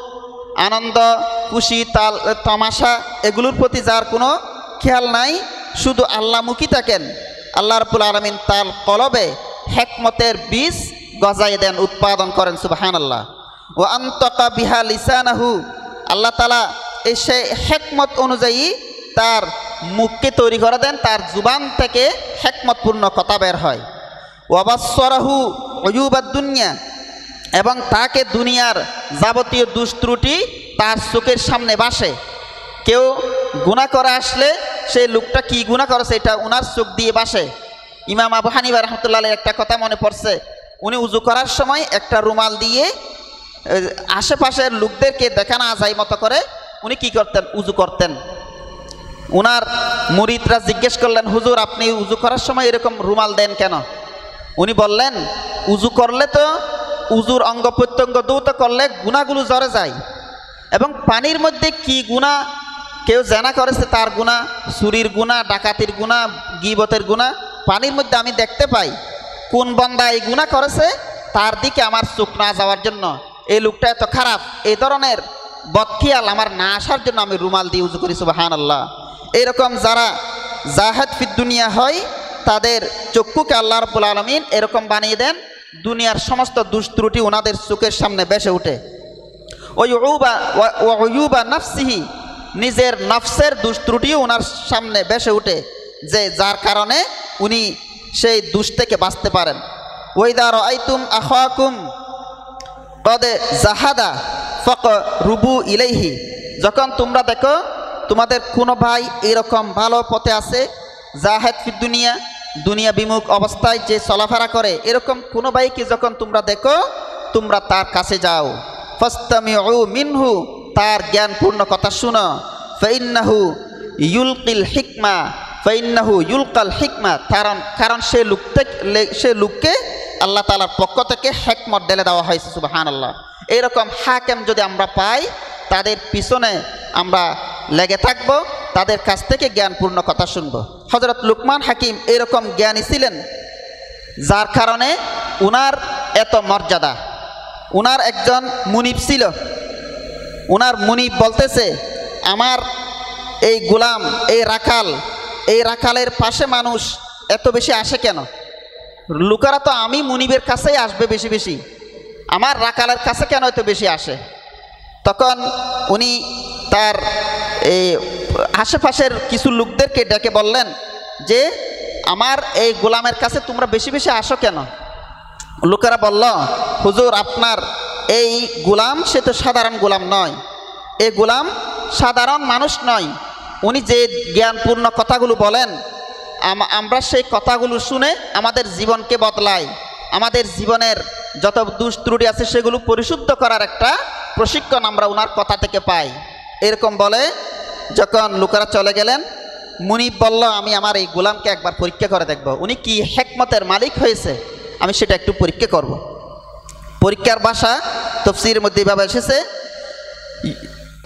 আনন্দ খুশি তামাশা এগুলোর প্রতি যার কোনো খেয়াল নাই, শুধু আল্লাহমুখী থাকেন, আল্লাহ রাব্বুল আলামিন তার কলবে হিকমতের বীজ গজায় দেন, উৎপাদন করেন। সুবহানাল্লাহ। ওয়া আনতাকা বিহা লিসানাহু, আল্লাহ তাআলা এই সেই হিকমত অনুযায়ী তার মুখকে তৈরি করে দেন, তার জুবান থেকে হিকমতপূর্ণ কথা বের হয়। ওয়া বাসসারাহু উয়ুবাদ দুনিয়া, এবং তাকে দুনিয়ার যাবতীয় দুষ্ত্রুটি তার চোখের সামনে বাসে। কেউ গুনাহ করে আসলে সেই লোকটা কি গুনাহ করেছে এটা ওনার চোখ দিয়ে বাসে। ইমাম আবু হানিফা রাহমাতুল্লাহ আলাইহির একটা কথা মনে পড়ছে, উনি উজু করার সময় একটা রুমাল দিয়ে আশেপাশের লোকদেরকে দেখা না যায় মতো করে উনি কি করতেন, উজু করতেন। ওনার মুরিদরা জিজ্ঞেস করলেন, হুজুর আপনি উজু করার সময় এরকম রুমাল দেন কেন? উনি বললেন, উজু করলে তো উজুর অঙ্গ প্রত্যঙ্গ দৌত করলে গুনাহগুলো জড়ে যায়, এবং পানির মধ্যে কি গুনাহ, কেউ জানা করেছে তার গুনাহ, চুরির গুনাহ, ডাকাতির গুনাহ, গীবতের গুনাহ পানির মধ্যে আমি দেখতে পাই। কোন বান্দা এই গুনাহ করেছে তার দিকে আমার চোখ না যাওয়ার জন্য, এই লোকটা এত খারাপ, এই ধরনের বদখিয়াল আমার না আসার জন্য আমি রুমাল দিয়ে উজু করি। সুবহানাল্লাহ। এরকম যারা জাহেদ ফিদ দুনিয়া হয় তাদের চক্ষুকে আল্লাহ রাব্বুল আলামিন এরকম বানিয়ে দেন, দুনিয়ার সমস্ত দুষ্ত্রুটি ওনাদের চোখের সামনে ভেসে ওঠে। ওয়ুবা নাফসিহি, নিজের নফসের দুষ্ত্রুটিও ওনার সামনে ভেসে ওঠে, যে যার কারণে উনি সেই দুষ থেকে বাঁচতে পারেন। ওয়াইদা রাআইতুম আখাকুম কদ জাহাদা ফাকরুবু ইলাইহি, যখন তোমরা দেখো তোমাদের কোনো ভাই এরকম ভালো পথে আছে, জাহেদ ফিদ দুনিয়া, দুনিয়া বিমুখ অবস্থায় যে চলাফেরা করে, এরকম কোনো ভাইকে যখন তোমরা দেখো তোমরা তার কাছে যাও। ফাস্তামিউ মিনহু, তার জ্ঞানপূর্ণ কথা শুনো। ফাইন্নাহু ইউলকিল হিকমা, ফাইন্নাহু ইউলকাল হিকমা, কারণ সে লোককে আল্লাহ তাআলার পক্ষ থেকে হিকমত ঢেলে দেওয়া হয়েছে। সুবহানাল্লাহ। এইরকম হাকেম যদি আমরা পাই, তাদের পিছনে আমরা লেগে থাকব, তাদের কাছ থেকে জ্ঞানপূর্ণ কথা শুনব। হযরত লুকমান হাকিম এরকম জ্ঞানী ছিলেন, যার কারণে উনার এত মর্যাদা। উনার একজন মুনিব ছিল, উনার মুনিব বলতেছে, আমার এই গোলাম, এই রাখালের পাশে মানুষ এত বেশি আসে কেন? লোকেরা তো আমি মুনিবের কাছেই আসবে বেশি বেশি, আমার রাখালের কাছে কেন এত বেশি আসে? তখন উনি তার এই আশেপাশের কিছু লোকদেরকে ডেকে বললেন যে আমার এই গোলামের কাছে তোমরা বেশি বেশি আসো কেন? লোকেরা বলল, হুজুর আপনার এই গোলাম সে তো সাধারণ গোলাম নয়, এই গোলাম সাধারণ মানুষ নয়, উনি যে জ্ঞানপূর্ণ কথাগুলো বলেন আমরা সেই কথাগুলো শুনে আমাদের জীবনকে বদলাই, আমাদের জীবনের যত দোষ ত্রুটি আছে সেগুলো পরিশুদ্ধ করার একটা প্রশিক্ষণ আমরা ওনার কথা থেকে পাই। এরকম বলে যখন লোকেরা চলে গেলেন, মুনিব বলল, আমি আমার এই গোলামকে একবার পরীক্ষা করে দেখব, উনি কি হিকমতের মালিক হয়েছে, আমি সেটা একটু পরীক্ষা করব। পরীক্ষার ভাষা তাফসীরের মধ্যে এভাবে এসেছে,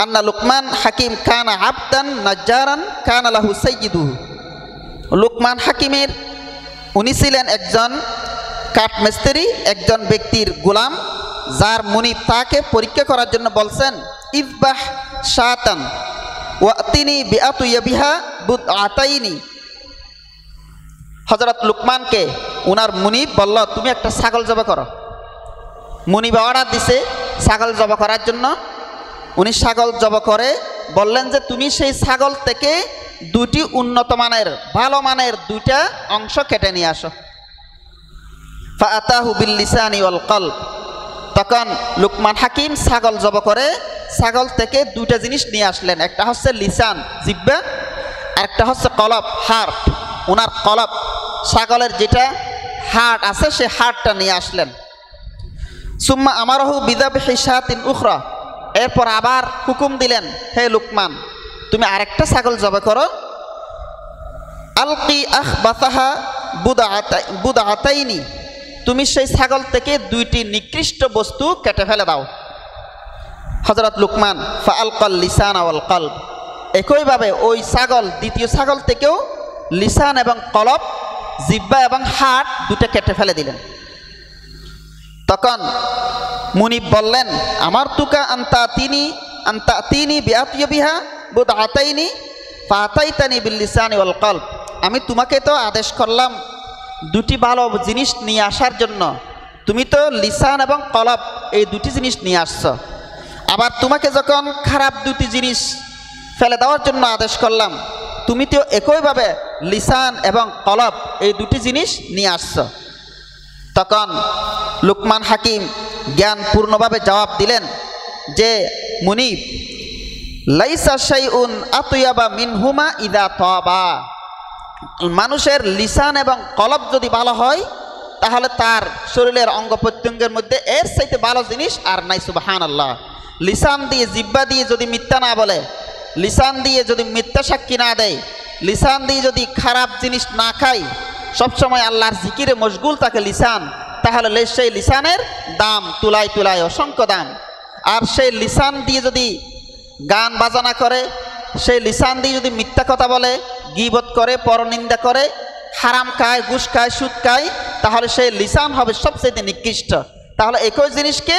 আন্না লুকমান হাকিম কানা আবদান নাজ্জারান কানা লাহু সাইয়্যিদুহু। লুকমান হাকিমের উনি ছিলেন একজন কাঠমিস্ত্রি, একজন ব্যক্তির গোলাম, যার মুনিব তাকে পরীক্ষা করার জন্য বলছেন, ইযবাহ শাতান ওয়াতিনি বিআতুয়া বিহা বুদআতাইনি। হযরত লুকমানকে উনার মুনিব বলল, তুমি একটা ছাগল জবাই করো। মুনিব অর্ডার দিছে ছাগল জবাই করার জন্য। উনি ছাগল জবাই করে বললেন যে তুমি সেই ছাগল থেকে দুটি উন্নত মানের, ভালো মানের দুইটা অংশ কেটে নিয়ে আসো। ফাআতাহু বিল লিসানি ওয়াল কলব। তখন লুকমান হাকিম ছাগল জবাই করে ছাগল থেকে দুইটা জিনিস নিয়ে আসলেন, একটা হচ্ছে লিসান জিহ্বা, আর একটা হচ্ছে কলব হার্ট। ওনার কলব, ছাগলের যেটা হার্ট আছে সে হার্টটা নিয়ে আসলেন। সুম্মা আমারহু বিযাবহি শাতিন উখরা, এরপর আবার হুকুম দিলেন, হে লুকমান তুমি আরেকটা ছাগল জবাই করো। আলকি আখবাতাহা বুদআতাইনি, তুমি সেই ছাগল থেকে দুইটি নিকৃষ্ট বস্তু কেটে ফেলে দাও। হযরত লুকমান ফাআলকাল লিসান ওয়াল কলব, একইভাবে ওই ছাগল, দ্বিতীয় ছাগল থেকেও লিসান এবং কলব, জিহ্বা এবং হার্ট দুটো কেটে ফেলে দিলেন। তখন মুনিব বললেন, আমার তুকা আন্তা তিনি বিআতুয়া বিহা বুদআতাইনি ফাআতাইতানি বিল লিসানি ওয়াল কলব, আমি তোমাকে তো আদেশ করলাম দুটি ভালো জিনিস নিয়ে আসার জন্য, তুমি তো লিসান এবং কলব এই দুটি জিনিস নিয়ে আসছো। আবার তোমাকে যখন খারাপ দুটি জিনিস ফেলে দেওয়ার জন্য আদেশ করলাম, তুমি তো একইভাবে লিসান এবং কলব এই দুটি জিনিস নিয়ে আসছো। তখন লুকমান হাকিম জ্ঞানপূর্ণভাবে জবাব দিলেন যে মুনিব, লাইসা শাইউন আতয়াবা মিনহুমা ইযা তাবা, মানুষের লিসান এবং কলব যদি ভালো হয় তাহলে তার শরীরের অঙ্গ প্রত্যঙ্গের মধ্যে এর চাইতে ভালো জিনিস আর নাই। সুবহানাল্লাহ। লিসান দিয়ে, জিহ্বা দিয়ে যদি মিথ্যা না বলে, লিসান দিয়ে যদি মিথ্যা সাক্ষী না দেয়, লিসান দিয়ে যদি খারাপ জিনিস না খায়, সবসময় আল্লাহর জিকিরে মশগুল থাকে লিসান, তাহলে সেই লিসানের দাম তুলায় তুলায় অসংখ্য দাম। আর সেই লিসান দিয়ে যদি গান বাজনা করে, সেই লিসান দিয়ে যদি মিথ্যা কথা বলে, গীবত করে, পরনিন্দা করে, হারাম খায়, ঘুষ খায়, সুদ খায়, তাহলে সেই লিসান হবে সবচেয়ে নিকৃষ্ট। তাহলে একই জিনিসকে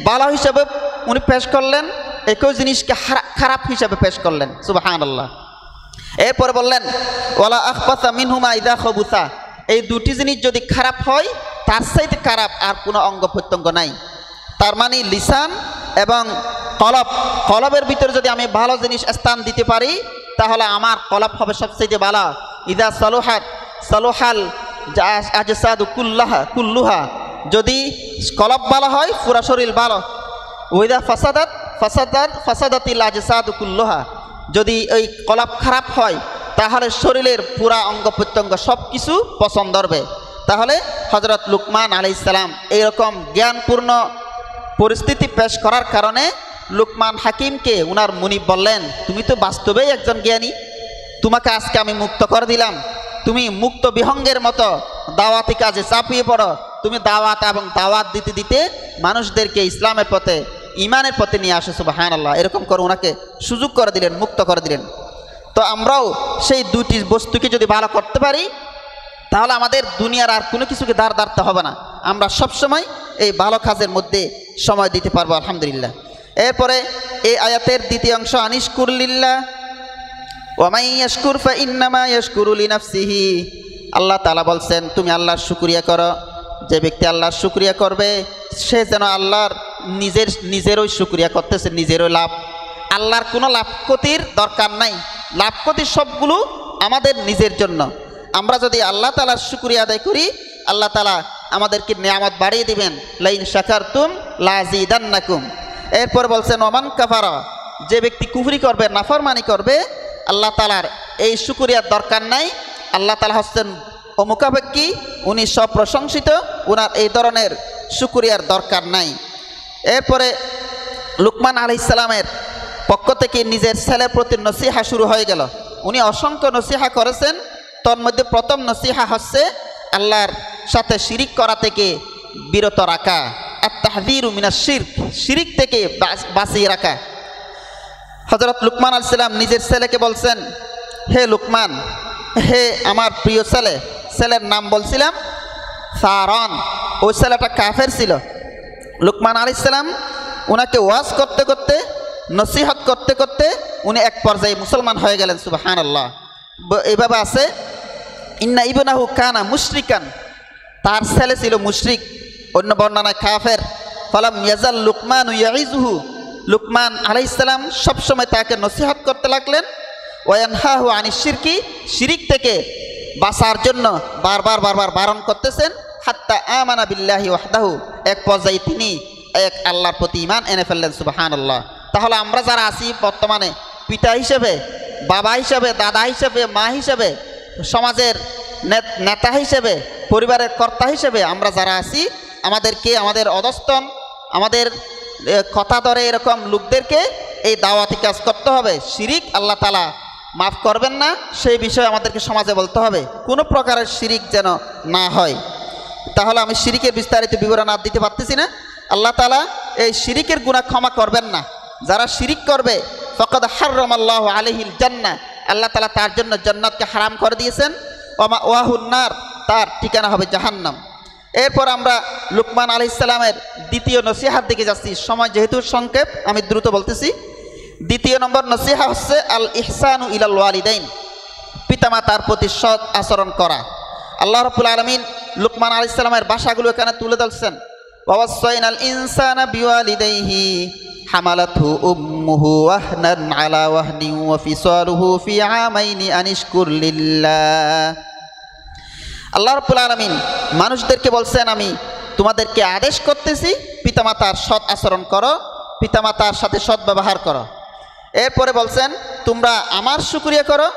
ভালো হিসাবে উনি পেশ করলেন, একই জিনিসকে খারাপ হিসাবে পেশ করলেন। সুবহানাল্লাহ। এরপরে বললেন ওয়ালা আখবাসা মিনহুমা ইযা খবুসা, এই দুটি জিনিস যদি খারাপ হয় তার চাইতে খারাপ আর কোনো অঙ্গ প্রত্যঙ্গ নাই। তার মানে লিসান এবং কলবের ভিতরে যদি আমি ভালো জিনিস স্থান দিতে পারি তাহলে আমার কলব হবে সবচেয়ে ভালো। ইদা সালুহাল আজসাদু কুল্লুহা, যদি কলব ভালো হয় পুরা শরীর ভালো। ওইদা ফাসাদাতিল আজসাদু কুল্লুহা, যদি ওই কলব খারাপ হয় তাহলে শরীরের পুরা অঙ্গ প্রত্যঙ্গ সব কিছু পছন্দ হবে। তাহলে হযরত লুকমান আলাইহিস সালাম এইরকম জ্ঞানপূর্ণ পরিস্থিতি পেশ করার কারণে লুকমান হাকিমকে উনার মুনিব বললেন, তুমি তো বাস্তবেই একজন জ্ঞানী, তোমাকে আজকে আমি মুক্ত করে দিলাম, তুমি মুক্ত বিহঙ্গের মতো দাওয়াতি কাজে চাপিয়ে পড়ো, তুমি দাওয়াত দিতে দিতে মানুষদেরকে ইসলামের পথে ইমানের পথে নিয়ে আসে। সুবহানাল্লাহ। এরকম করে ওনাকে সুযোগ করে দিলেন, মুক্ত করে দিলেন। তো আমরাও সেই দুটি বস্তুকে যদি ভালো করতে পারি তাহলে আমাদের দুনিয়ার আর কোনো কিছুকে দাঁড়াতে হবে না, আমরা সবসময় এই ভালো কাজের মধ্যে সময় দিতে পারবো আলহামদুলিল্লাহ। এরপরে এই আয়াতের দ্বিতীয় অংশ আনিশকুর লিল্লাহ ওয়া মান ইয়াশকুর ফাইন্নামা ইয়াশকুরু লিনাফসিহি। আল্লাহ তাআলা বলছেন তুমি আল্লাহর শুকরিয়া করো, যে ব্যক্তি আল্লাহর শুকরিয়া করবে সে যেন আল্লাহর নিজেরই শুকরিয়া করতেছে, নিজেরই লাভ। আল্লাহর কোনো লাভ ক্ষতির দরকার নাই, লাভ ক্ষতি সবগুলো আমাদের নিজের জন্য। আমরা যদি আল্লাহ তাআলার শুকরিয়া আদায় করি আল্লাহ তাআলা আমাদেরকে নিয়ামত বাড়িয়ে দিবেন, লাইন শাকারতুম লাযিদান্নাকুম। এরপর বলছেন ওমান কাফারা, যে ব্যক্তি কুফরি করবে, নাফরমানি করবে, আল্লাহ তাআলার এই শুকরিয়ার দরকার নাই। আল্লাহ তাআলা হচ্ছেন অমুখাপেক্ষী, উনি সব প্রশংসিত, উনার এই ধরনের শুকরিয়ার দরকার নাই। এরপরে লুকমান আলাইহিস সালামের পক্ষ থেকে নিজের ছেলের প্রতি নসিহা শুরু হয়ে গেল। উনি অসংখ্য নসিহা করেছেন, তোর মধ্যে প্রথম নসিহা হচ্ছে আল্লাহর সাথে শিরিক করা থেকে বিরত রাখা, আত-তাহযীরু মিনাশ শিরক, শিরিক থেকে বাঁচিয়ে রাখা। হযরত লুকমান আলাইহিস সালাম নিজের ছেলেকে বলছেন, হে লুকমান, হে আমার প্রিয় ছেলে, ছেলের নাম বলছিলাম সারন, ওই ছেলেটা কাফের ছিল। লুকমান আলাইহিস সালাম ওনাকে ওয়াজ করতে করতে, নসিহত করতে করতে উনি এক পর্যায়ে মুসলমান হয়ে গেলেন। সুবহানাল্লাহ। এইভাবে আছে ইন্না ইবনাহু কানা মুশরিকান, তার ছেলে ছিল মুশরিক, অন্য বর্ণনায় কাফের। ফালাম ইয়াজাল লুকমানু ইয়াইজুহু, লুকমান আলাইহিস সালাম সবসময় তাকে নসিহত করতে লাগলেন। ওয়ানহাহু আনিশ শিরকি, শিরিক থেকে বাঁচার জন্য বারবার বারণ করতেছেন। হাত্তা আমানা বিল্লাহি ওয়াহদাহু, এক পর্যায়ে তিনি এক আল্লাহর প্রতি ঈমান এনে ফেললেন। সুবহানাল্লাহ। তাহলে আমরা যারা আছি বর্তমানে পিতা হিসেবে, বাবা হিসেবে, দাদা হিসেবে, মা হিসেবে, সমাজের নেতা হিসেবে, পরিবারের কর্তা হিসেবে আমরা যারা আছি, আমাদেরকে আমাদের অধস্তন, আমাদের কথা ধরে এরকম লোকদেরকে এই দাওয়াতি কাজ করতে হবে। শিরিক আল্লাহ তাআলা মাফ করবেন না, সেই বিষয়ে আমাদেরকে সমাজে বলতে হবে, কোনো প্রকারের শিরিক যেন না হয়। তাহলে আমি শিরিকের বিস্তারিত বিবরণ আর দিতে পারতেছি না। আল্লাহ তাআলা এই শিরিকের গুনাহ ক্ষমা করবেন না। যারা শিরিক করবে ফাকাদ হাররামাল্লাহু আলাইহিল জান্নাহ, আল্লাহ তাআলা তার জন্য জান্নাতকে হারাম করে দিয়েছেন। ওয়া মাওয়াহুন নার, তার ঠিকানা হবে জাহান্নাম। এরপর আমরা লুকমান আলাইহিস সালামের দ্বিতীয় নসিহার দিকে যাচ্ছি। সময় যেহেতু সংক্ষেপ আমি দ্রুত বলতেছি। দ্বিতীয় নম্বর নসিহা হচ্ছে আল ইহসানু ইলাল ওয়ালিদাইন, পিতামাতার প্রতি সৎ আচরণ করা। আল্লাহ রাব্বুল আলামিন লুকমান আলাইহিস সালামের ভাষাগুলো এখানে তুলে ধরছেন। ওয়াসাইনাল ইনসানা বিওয়ালিদাইহি হামালাতহু উম্মুহু ওয়াহনান আলা ওয়াহনিন ওয়া ফিসালুহু ফি আমাইনি আনিশকুর লিল্লাহ। আল্লাহ রাব্বুল আলামিন মানুষদেরকে বলছেন, আমি তোমাদেরকে আদেশ করতেছি পিতামাতার সৎ আচরণ করো, পিতামাতার সাথে সৎ ব্যবহার করো। এরপরে বলছেন তোমরা আমার শুকরিয়া করো,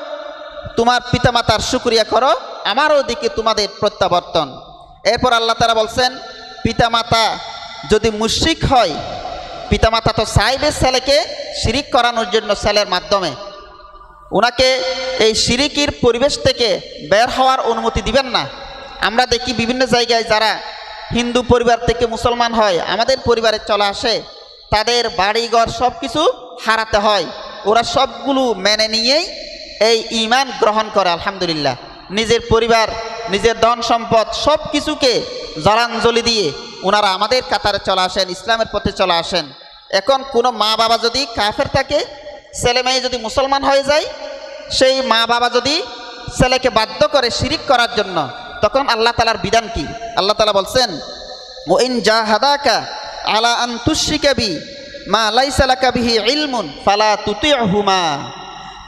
তোমার পিতামাতার শুকরিয়া করো, আমারও দিকে তোমাদের প্রত্যাবর্তন। এরপর আল্লাহ তাআলা বলছেন পিতামাতা যদি মুশরিক হয়, পিতামাতা তো চাইবে ছেলেকে শিরিক করানোর জন্য, ছেলের মাধ্যমে ওনাকে এই শিরিকের পরিবেশ থেকে বের হওয়ার অনুমতি দিবেন না। আমরা দেখি বিভিন্ন জায়গায় যারা হিন্দু পরিবার থেকে মুসলমান হয়, আমাদের পরিবারে চলে আসে, তাদের বাড়িঘর সব কিছু হারাতে হয়, ওরা সবগুলো মেনে নিয়েই এই ঈমান গ্রহণ করে। আলহামদুলিল্লাহ। নিজের পরিবার, নিজের ধন সম্পদ সব কিছুকে জলাঞ্জলি দিয়ে ওনারা আমাদের কাতারে চলে আসেন, ইসলামের পথে চলে আসেন। এখন কোনো মা বাবা যদি কাফের থাকে, ছেলে মেয়ে যদি মুসলমান হয়ে যায়, সেই মা বাবা যদি ছেলেকে বাধ্য করে শিরিক করার জন্য, তখন আল্লাহ তাআলার বিধান কি? আল্লাহ তাআলা বলছেন, ওয়াইন জাহাদাকা আলা আন তুশরিকা বি মা লাইসা লাকা বিহি ইলমুন ফালা তুতিউহুমা।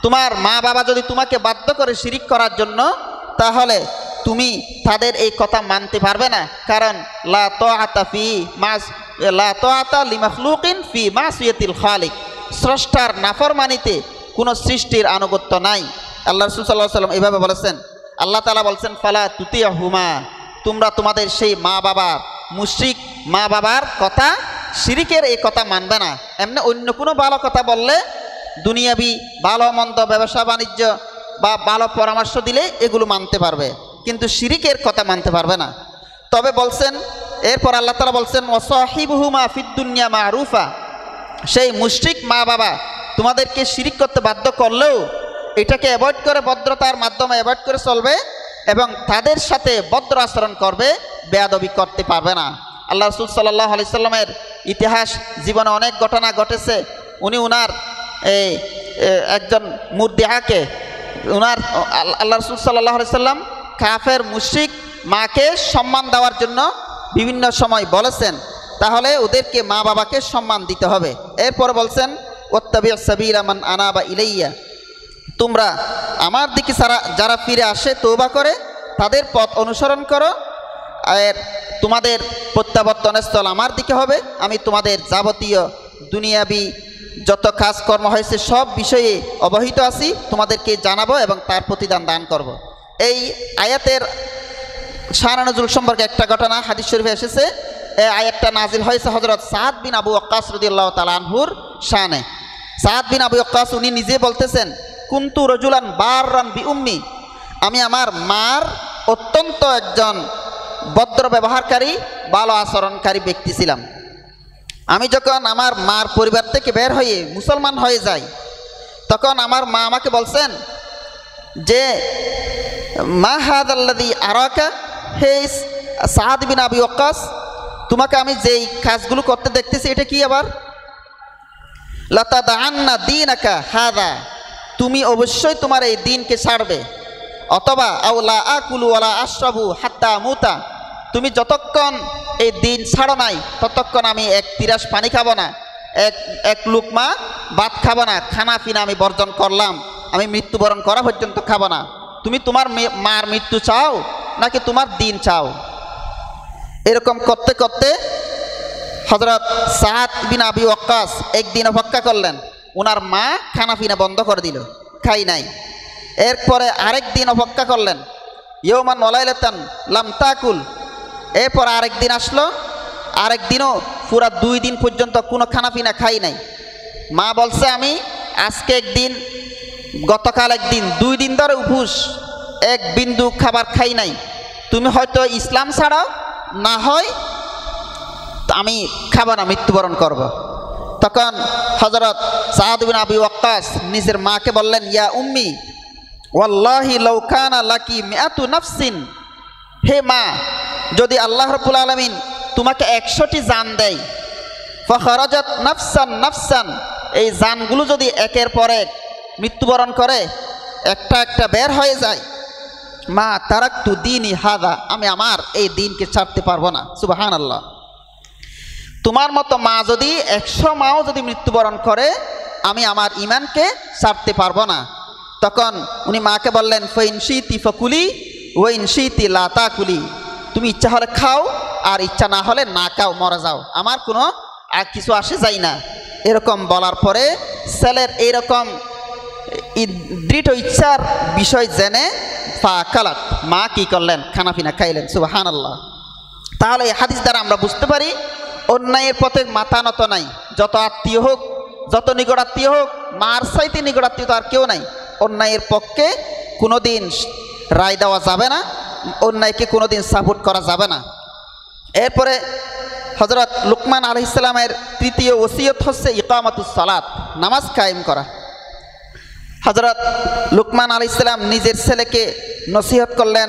তোমার মা বাবা যদি তোমাকে বাধ্য করে শিরিক করার জন্য, তাহলে তুমি তাদের এই কথা মানতে পারবে না। কারণ লা তাআতা লিমাখলুকিন ফি মাসিয়াতিল খালিক, স্রষ্টার নাফরমানিতে কোনো সৃষ্টির আনুগত্য নাই। আল্লাহ রাসূল সাল্লাল্লাহু আলাইহি ওয়াসাল্লাম এভাবে বলেছেন। আল্লাহ তাআলা বলছেন, ফালা তুতিউহুমা, তোমরা তোমাদের সেই মা বাবার, মুশরিক মা বাবার কথা, শিরিকের এই কথা মানবে না। এমনি অন্য কোনো ভালো কথা বললে, দুনিয়াবি ভালো মন্দ ব্যবসা বাণিজ্য বা ভালো পরামর্শ দিলে এগুলো মানতে পারবে, কিন্তু শিরিকের কথা মানতে পারবে না। তবে বলছেন, এরপর আল্লাহ তাআলা বলছেন, ওয়াসাহিবুহুমা ফিদ দুনিয়া মারুফা, সেই মুশরিক মা বাবা তোমাদেরকে শিরিক করতে বাধ্য করলেও এটাকে অ্যাভয়েড করে, ভদ্রতার মাধ্যমে অ্যাভয়েড করে চলবে এবং তাদের সাথে ভদ্র আচরণ করবে, বেয়াদবি করতে পারবে না। আল্লাহ রাসূল সাল্লাল্লাহু আলাইহি সাল্লামের ইতিহাস জীবনে অনেক ঘটনা ঘটেছে। উনি উনার একজন মুরদিহাকে, উনার আল্লাহ রাসূল সাল্লাল্লাহু আলাইহি সাল্লাম কাফের মুশরিক মাকে সম্মান দেওয়ার জন্য বিভিন্ন সময় বলেছেন, তাহলে ওদেরকে মা বাবাকে সম্মান দিতে হবে। এরপর বলছেন, ওয়াত্তাবি' সাবিলা মান আনাবা ইলাইয়া, তোমরা আমার দিকে যারা ফিরে আসে, তওবা করে, তাদের পথ অনুসরণ করো। আর তোমাদের প্রত্যাবর্তনস্থল আমার দিকে হবে। আমি তোমাদের যাবতীয় দুনিয়াবি যত কাজকর্ম হয়েছে সব বিষয়ে অবহিত আছি, তোমাদেরকে জানাবো এবং তার প্রতিদান দান করব। এই আয়াতের শান নজুল সম্পর্কে একটা ঘটনা হাদিস শরীফে এসেছে। এই আয়াতটা নাজিল হয়েছে হযরত সাদ বিন আবু ওয়াক্কাস রাদিয়াল্লাহু তাআলা আনহুর শানে। সাদ বিন আবু ওয়াক্কাস উনি নিজে বলতেছেন, কুনতু রাজুলান বাররান বি উম্মি, আমি আমার মার অত্যন্ত একজন ভদ্র ব্যবহারকারী, ভালো আচরণকারী ব্যক্তি ছিলাম। আমি যখন আমার মার পরিবার থেকে বের হয়ে মুসলমান হয়ে যাই, তখন আমার মা আমাকে বলছেন যে, মা হাযাল্লাযী আরাকা, হে সাদ বিন আবি ওয়াক্কাস, তোমাকে আমি যেই কাজগুলো করতে দেখতেছি এটা কি? আবার লাতাদান্না দীনাকা হাযা, তুমি অবশ্যই তোমার এই দিনকে ছাড়বে, অথবা আও লা আকুলু ওয়ালা আশরাবু হাত্তা মুতা, তুমি যতক্ষণ এই দিন ছাড়ো নাই ততক্ষণ আমি এক তিরাস পানি খাবো না, এক লুকমা ভাত খাবো না, খানা পিনা আমি বর্জন করলাম, আমি মৃত্যুবরণ করা পর্যন্ত খাবো না। তুমি তোমার মার মৃত্যু চাও নাকি তোমার দিন চাও? এরকম করতে করতে হযরত সাদ বিন আবি ওয়াক্কাস একদিন অপেক্ষা করলেন, ওনার মা খানা পিনা বন্ধ করে দিল, খাই নাই। এরপরে আরেক দিন অপেক্ষা করলেন, ইয়ৌমান ওয়ালাইলাতান লাম তাকুল। এরপর আরেক দিন আসলো, আরেক দিনও পুরা 2 দিন পর্যন্ত কোনো খানা পিনা খাই নাই। মা বলছে, আমি আজকে একদিন, গতকাল একদিন, 2 দিন ধরে উপোস, এক বিন্দু খাবার খাই নাই। তুমি হয়তো ইসলাম ছাড়াও, না হয় আমি খাবো না, মৃত্যুবরণ করব। তখন হযরত সাদ বিন আবি ওয়াক্কাস নিজের মাকে বললেন, ইয়া উম্মি ওয়াল্লাহি লাউ কানা লাকি মিআতু নাফসিন, হে মা, যদি আল্লাহ রাব্বুল আলামিন তোমাকে 100টি জান দেয়, ফাখারাজাত নাফসান নাফসান, এই জানগুলো যদি একের পর এক মৃত্যুবরণ করে, একটা একটা বের হয়ে যায়, মা তারাকতু দীনি হাযা, আমি আমার এই দিনকে ছাড়তে পারবো না। সুবহানাল্লাহ। তোমার মতো মা যদি 100 মাও যদি মৃত্যুবরণ করে, আমি আমার ঈমানকে ছাড়তে পারবো না। তখন উনি মাকে বললেন, ফাইন শিতি ফাকুলি ওয়াইন শিতি লা তাকুলি, তুমি ইচ্ছা হলে খাও আর ইচ্ছা না হলে না খাও, মরে যাও, আমার কোনো আর কিছু আসে যায় না। এরকম বলার পরে ছেলের এইরকম দৃঢ় ইচ্ছার বিষয় জেনে ফাকালাত, মা কি করলেন? খানা পিনা খাইলেন। সুবহানাল্লাহ। তাহলে এই হাদিস দ্বারা আমরা বুঝতে পারি, অন্যায়ের পথে মাথা নত নাই। যত আত্মীয় হোক, যত নিকট আত্মীয় হোক, মার চাইতে নিকট আত্মীয় তো আর কেউ নাই। অন্যায়ের পক্ষে কোনোদিন রায় দেওয়া যাবে না, অন্যায়কে কোনোদিন সাপোর্ট করা যাবে না। এরপরে হযরত লুকমান আলাইহিস সালামের তৃতীয় ওসিয়ত হচ্ছে ইকামাতুস সালাত, নামাজ কায়েম করা। হযরত লুকমান আলাইহিস সালাম নিজের ছেলেকে নসিহত করলেন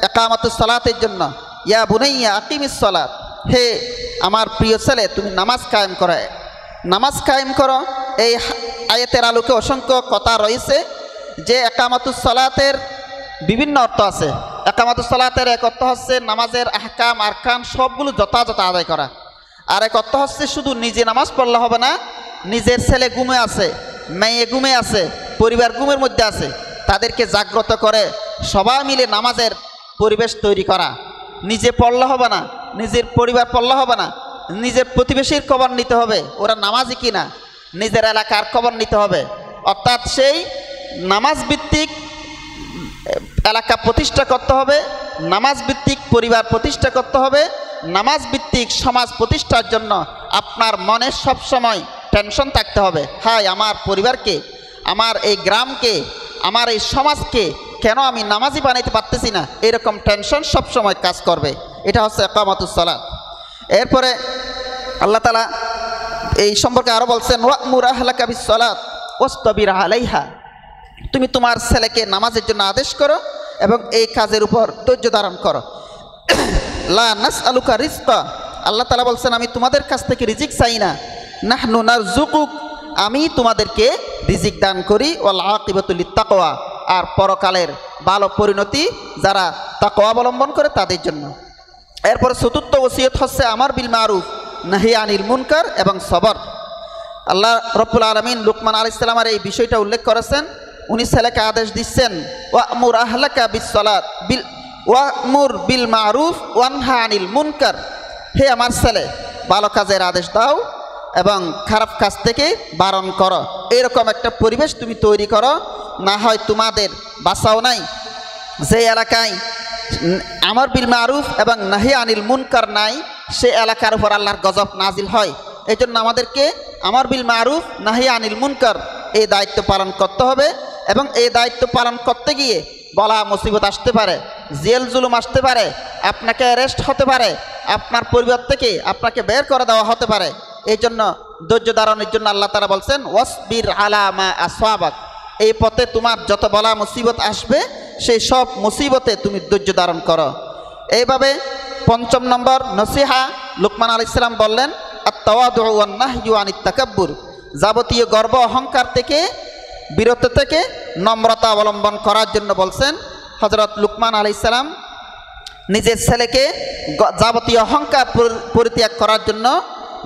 ইকামাতুস সালাতের জন্য, ইয়া বুনাইয়া আকিমিস সালাত, হে আমার প্রিয় ছেলে তুমি নামাজ কায়েম করো, নামাজ কায়েম করো। এই আয়াতের আলোকে অসংখ্য কথা রয়েছে যে একামাতুস সালাতের বিভিন্ন অর্থ আছে। একামাতুস সালাতের এক অর্থ হচ্ছে নামাজের আহকাম আরকান সবগুলো যথাযথ আদায় করা। আর এক অর্থ হচ্ছে শুধু নিজে নামাজ পড়লে হবে না, নিজের ছেলে ঘুমে আছে, মেয়ে ঘুমে আছে, পরিবার ঘুমের মধ্যে আছে, তাদেরকে জাগ্রত করে সবাই মিলে নামাজের পরিবেশ তৈরি করা। নিজে পড়লে হবে না, নিজের পরিবার পড়লে হবে না, নিজের প্রতিবেশীর খবর নিতে হবে ওরা নামাজি কিনা, নিজের এলাকার খবর নিতে হবে। অর্থাৎ সেই নামাজ ভিত্তিক এলাকা প্রতিষ্ঠা করতে হবে, নামাজ ভিত্তিক পরিবার প্রতিষ্ঠা করতে হবে। নামাজ ভিত্তিক সমাজ প্রতিষ্ঠার জন্য আপনার মনে সবসময় টেনশন থাকতে হবে, হায় আমার পরিবারকে, আমার এই গ্রামকে, আমার এই সমাজকে কেন আমি নামাজি বানাইতে পারতেছি না, এরকম টেনশন সবসময় কাজ করবে। এটা হচ্ছে ইকামাতুস সালাত। এরপরে আল্লাহ তাআলা এই সম্পর্কে আরও বলছেন, ওয়া'মুর আহলাকা বিস-সালাত ওয়াসতাবির আলাইহা, তুমি তোমার ছেলেকে নামাজের জন্য আদেশ করো এবং এই কাজের উপর ধৈর্য ধারণ করো। লা নাসআলুকা রিজকা, আল্লাহ তাআলা বলছেন আমি তোমাদের কাছ থেকে রিজিক চাই না, নাহনু নারযুকুক, আমি তোমাদেরকে রিজিক দান করি। ওয়াল আকিবাতু লিত-তাকওয়া, আর পরকালের ভালো পরিণতি যারা তাকওয়া অবলম্বন করে তাদের জন্য। এরপর চতুর্থ ওসিয়ত হচ্ছে আমার বিল মারুফ নাহি আনিল মুনকার এবং সবর। আল্লাহ রব্বুল আলামিন লুকমান আলাইহিস সালামের এই বিষয়টা উল্লেখ করেছেন। উনি ছেলেকে আদেশ দিচ্ছেন, ওয়া'মুর আহলাকা বিস-সালাত ওয়া'মুর বিল মারুফ ওয়ানহা আনিল মুনকার, হে আমার ছেলে ভালো কাজের আদেশ দাও এবং খারাপ কাজ থেকে বারণ করো। এরকম একটা পরিবেশ তুমি তৈরি করো, না হয় তোমাদের বাঁচাও নাই। যে এলাকায় আমর বিল মারুফ এবং নাহি আনিল মুনকার নাই, সে এলাকার উপর আল্লাহর গজব নাজিল হয়। এই জন্য আমাদেরকে আমর বিল মারুফ নাহি আনিল মুনকার এই দায়িত্ব পালন করতে হবে। এবং এই দায়িত্ব পালন করতে গিয়ে বলা মুসিবত আসতে পারে, জেল জুলুম আসতে পারে, আপনাকে অ্যারেস্ট হতে পারে, আপনার পরিবার থেকে আপনাকে বের করে দেওয়া হতে পারে। এই জন্য ধৈর্য ধারণের জন্য আল্লাহ তাআলা বলছেন, ওয়াসবির আলা মা আসওয়াবাক, এই পথে তোমার যত বলা মুসিবত আসবে সেই সব মুসিবতে তুমি ধৈর্য ধারণ করো। এইভাবে পঞ্চম নম্বর নসিহা লুকমান আলাইহিস সালাম বললেন, আত-তাওয়াদু ওয়ান নাহয়ু আনিত তাকাব্বুর, যাবতীয় গর্ব অহংকার থেকে বিরত থেকে নম্রতা অবলম্বন করার জন্য বলছেন। হযরত লুকমান আলাইহিস সালাম নিজের ছেলেকে যাবতীয় অহংকার পরিত্যাগ করার জন্য,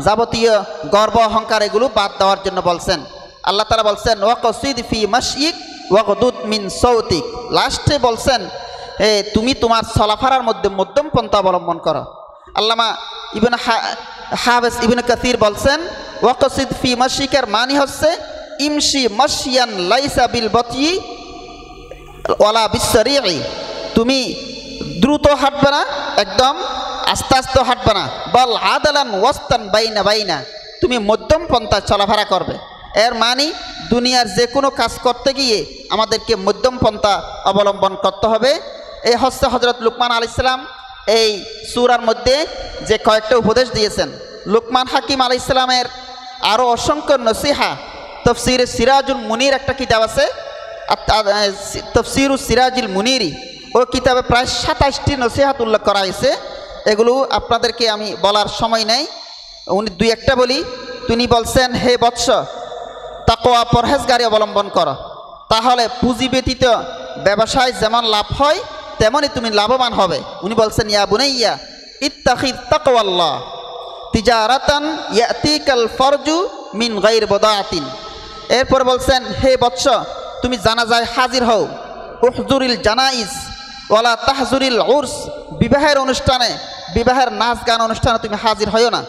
যাবতীয় গর্ব অহংকার এগুলো বাদ দেওয়ার জন্য বলছেন। আল্লাহ তাআলা বলছেন, ওয়াকসিদ ফি মাশইক ওয়াগদুদ মিন সাউতিক, লাস্টে বলছেন তুমি তোমার চলাফেরার মধ্যে মধ্যম পন্থা অবলম্বন করো। আল্লামা ইবনে হাফেজ ইবনে কাসির বলছেন, ওয়াকসিদ ফি মাশইকের মানে হচ্ছে ইমশি মাশিয়ান লাইসা বিল বতি ওয়ালা বিসরিই, তুমি দ্রুত হাঁটবে না, একদম আস্তে আস্তে হাঁটবে না, বল আদালান ওয়াস্তান বাইনা বাইনা, তুমি মধ্যম পন্থায় চলাফেরা করবে। এর মানে দুনিয়ার যে কোনো কাজ করতে গিয়ে আমাদেরকে মধ্যম পন্থা অবলম্বন করতে হবে। এই হচ্ছে হযরত লুকমান আলাইহিস সালাম এই সূরার মধ্যে যে কয়েকটা উপদেশ দিয়েছেন। লুকমান হাকিম আলাইহিস সালামের আরও অসংখ্য নসিহা, তফসিরে সিরাজুল মুনির একটা কিতাব আছে, তফসিরুস সিরাজুল মুনিরি, ওই কিতাবে প্রায় 27টি নসিহাত উল্লেখ করা হয়েছে। এগুলো আপনাদেরকে আমি বলার সময় নেই, উনি দুই একটা বলি। তিনি বলছেন, হে বৎস, তাকওয়া পরহেজগারি অবলম্বন করো, তাহলে পুঁজি ব্যতীত ব্যবসায় যেমন লাভ হয় তেমনই তুমি লাভবান হবে। উনি বলছেন, ইয়া বুনাইয়া ইত্তাখিদ তাকওয়াল্লাহ তিজারাতান ইয়াতিকাল ফরজু মিন গায়র বদাআতিন। এরপর বলছেন, হে বৎস, তুমি জানাজায় হাজির হও, উহজুরিল জানাইজ ওয়ালা তাহজুরিল উরস, বিবাহের অনুষ্ঠানে, বিবাহের নাচ গান অনুষ্ঠানে তুমি হাজির হও না।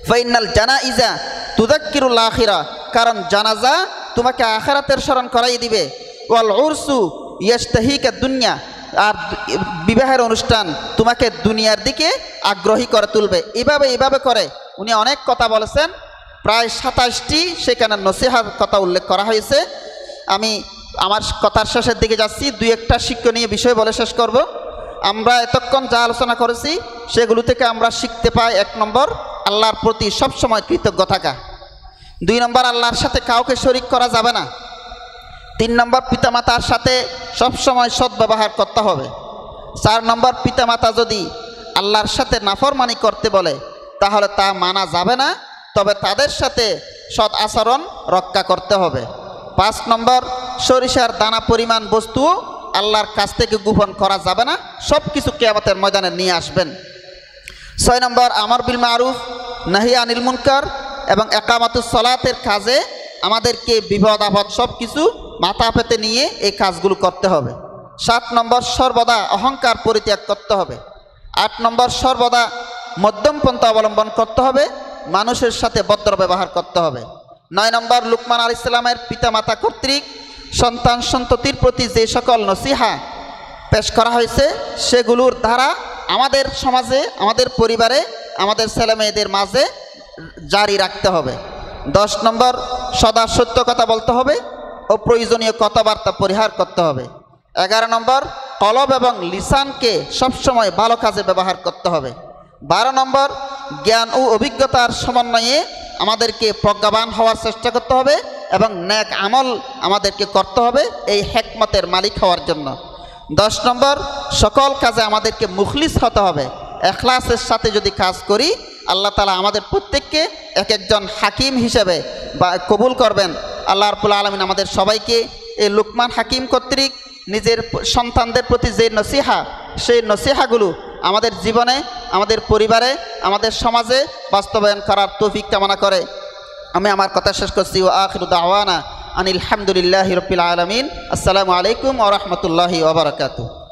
ফাইনাল জানাইজা তুযাক্কিরুল আখিরা, কারণ জানাজা তোমাকে আখিরাতের স্মরণ করাই দিবে। ওয়াল উরসু ইয়াশতাহিকা দুনিয়া, আর বিবাহের অনুষ্ঠান তোমাকে দুনিয়ার দিকে আগ্রহী করে তুলবে। এইভাবে করে উনি অনেক কথা বলেছেন, প্রায় 27টি সেখানে নসিহার কথা উল্লেখ করা হয়েছে। আমি আমার কথার শেষের দিকে যাচ্ছি, দুই একটা শিক্ষণীয় বিষয় বলে শেষ করব। আমরা এতক্ষণ যা আলোচনা করেছি সেগুলো থেকে আমরা শিখতে পাই, 1 নম্বর আল্লাহর প্রতি সবসময় কৃতজ্ঞ থাকা, 2 নম্বর আল্লাহর সাথে কাউকে শরিক করা যাবে না, 3 নম্বর পিতামাতার সাথে সবসময় সদ্ব্যবহার করতে হবে, 4 নম্বর পিতামাতা যদি আল্লাহর সাথে নাফরমানি করতে বলে তাহলে তা মানা যাবে না, তবে তাদের সাথে সৎ আচরণ রক্ষা করতে হবে। 5 নম্বর, সরিষার দানা পরিমাণ বস্তু আল্লাহর কাছ থেকে গোপন করা যাবে না, সব কিছু কিয়ামতের ময়দানে নিয়ে আসবেন। 6 নম্বর, আমর বিল মারুফ নাহি আনিল মুনকার এবং একামাতুস সালাতের কাজে আমাদেরকে বিপদ আপদ সব কিছু মাথা পেতে নিয়ে এই কাজগুলো করতে হবে। 7 নম্বর, সর্বদা অহংকার পরিত্যাগ করতে হবে। 8 নম্বর, সর্বদা মধ্যম পন্থা অবলম্বন করতে হবে, মানুষের সাথে ভদ্র ব্যবহার করতে হবে। 9 নম্বর, লুকমান আলাইহিস সালামের পিতামাতা কর্তৃক সন্তান সন্ততির প্রতি যে সকল নসিহা পেশ করা হয়েছে সেগুলোর দ্বারা আমাদের সমাজে, আমাদের পরিবারে, আমাদের ছেলেমেয়েদের মাঝে জারি রাখতে হবে। 10 নম্বর, সদা সত্য কথা বলতে হবে ও প্রয়োজনীয় কথাবার্তা পরিহার করতে হবে। 11 নম্বর, কলব এবং লিসানকে সবসময় ভালো কাজে ব্যবহার করতে হবে। 12 নম্বর, জ্ঞান ও অভিজ্ঞতার সমন্বয়ে আমাদেরকে প্রজ্ঞাবান হওয়ার চেষ্টা করতে হবে এবং নেক আমল আমাদেরকে করতে হবে এই হিকমতের মালিক হওয়ার জন্য। 10 নম্বর, সকল কাজে আমাদেরকে মুখলিস হতে হবে। ইখলাসের সাথে যদি কাজ করি আল্লাহ তাআলা আমাদের প্রত্যেককে এক একজন হাকিম হিসেবে কবুল করবেন। আল্লাহ রাব্বুল আলামিন আমাদের সবাইকে এই লুকমান হাকিম কর্তৃক নিজের সন্তানদের প্রতি যে নসিহা, সেই নসিহাগুলো আমাদের জীবনে, আমাদের পরিবারে, আমাদের সমাজে বাস্তবায়ন করার তৌফিক কামনা করে আমি আমার কথা শেষ করছি। ওয়া আখিরু দাওয়ানা আনিল হামদুলিল্লাহি রাব্বিল আলামিন। আসসালামু আলাইকুম ওয়া রাহমাতুল্লাহি ওয়া বারাকাতুহু।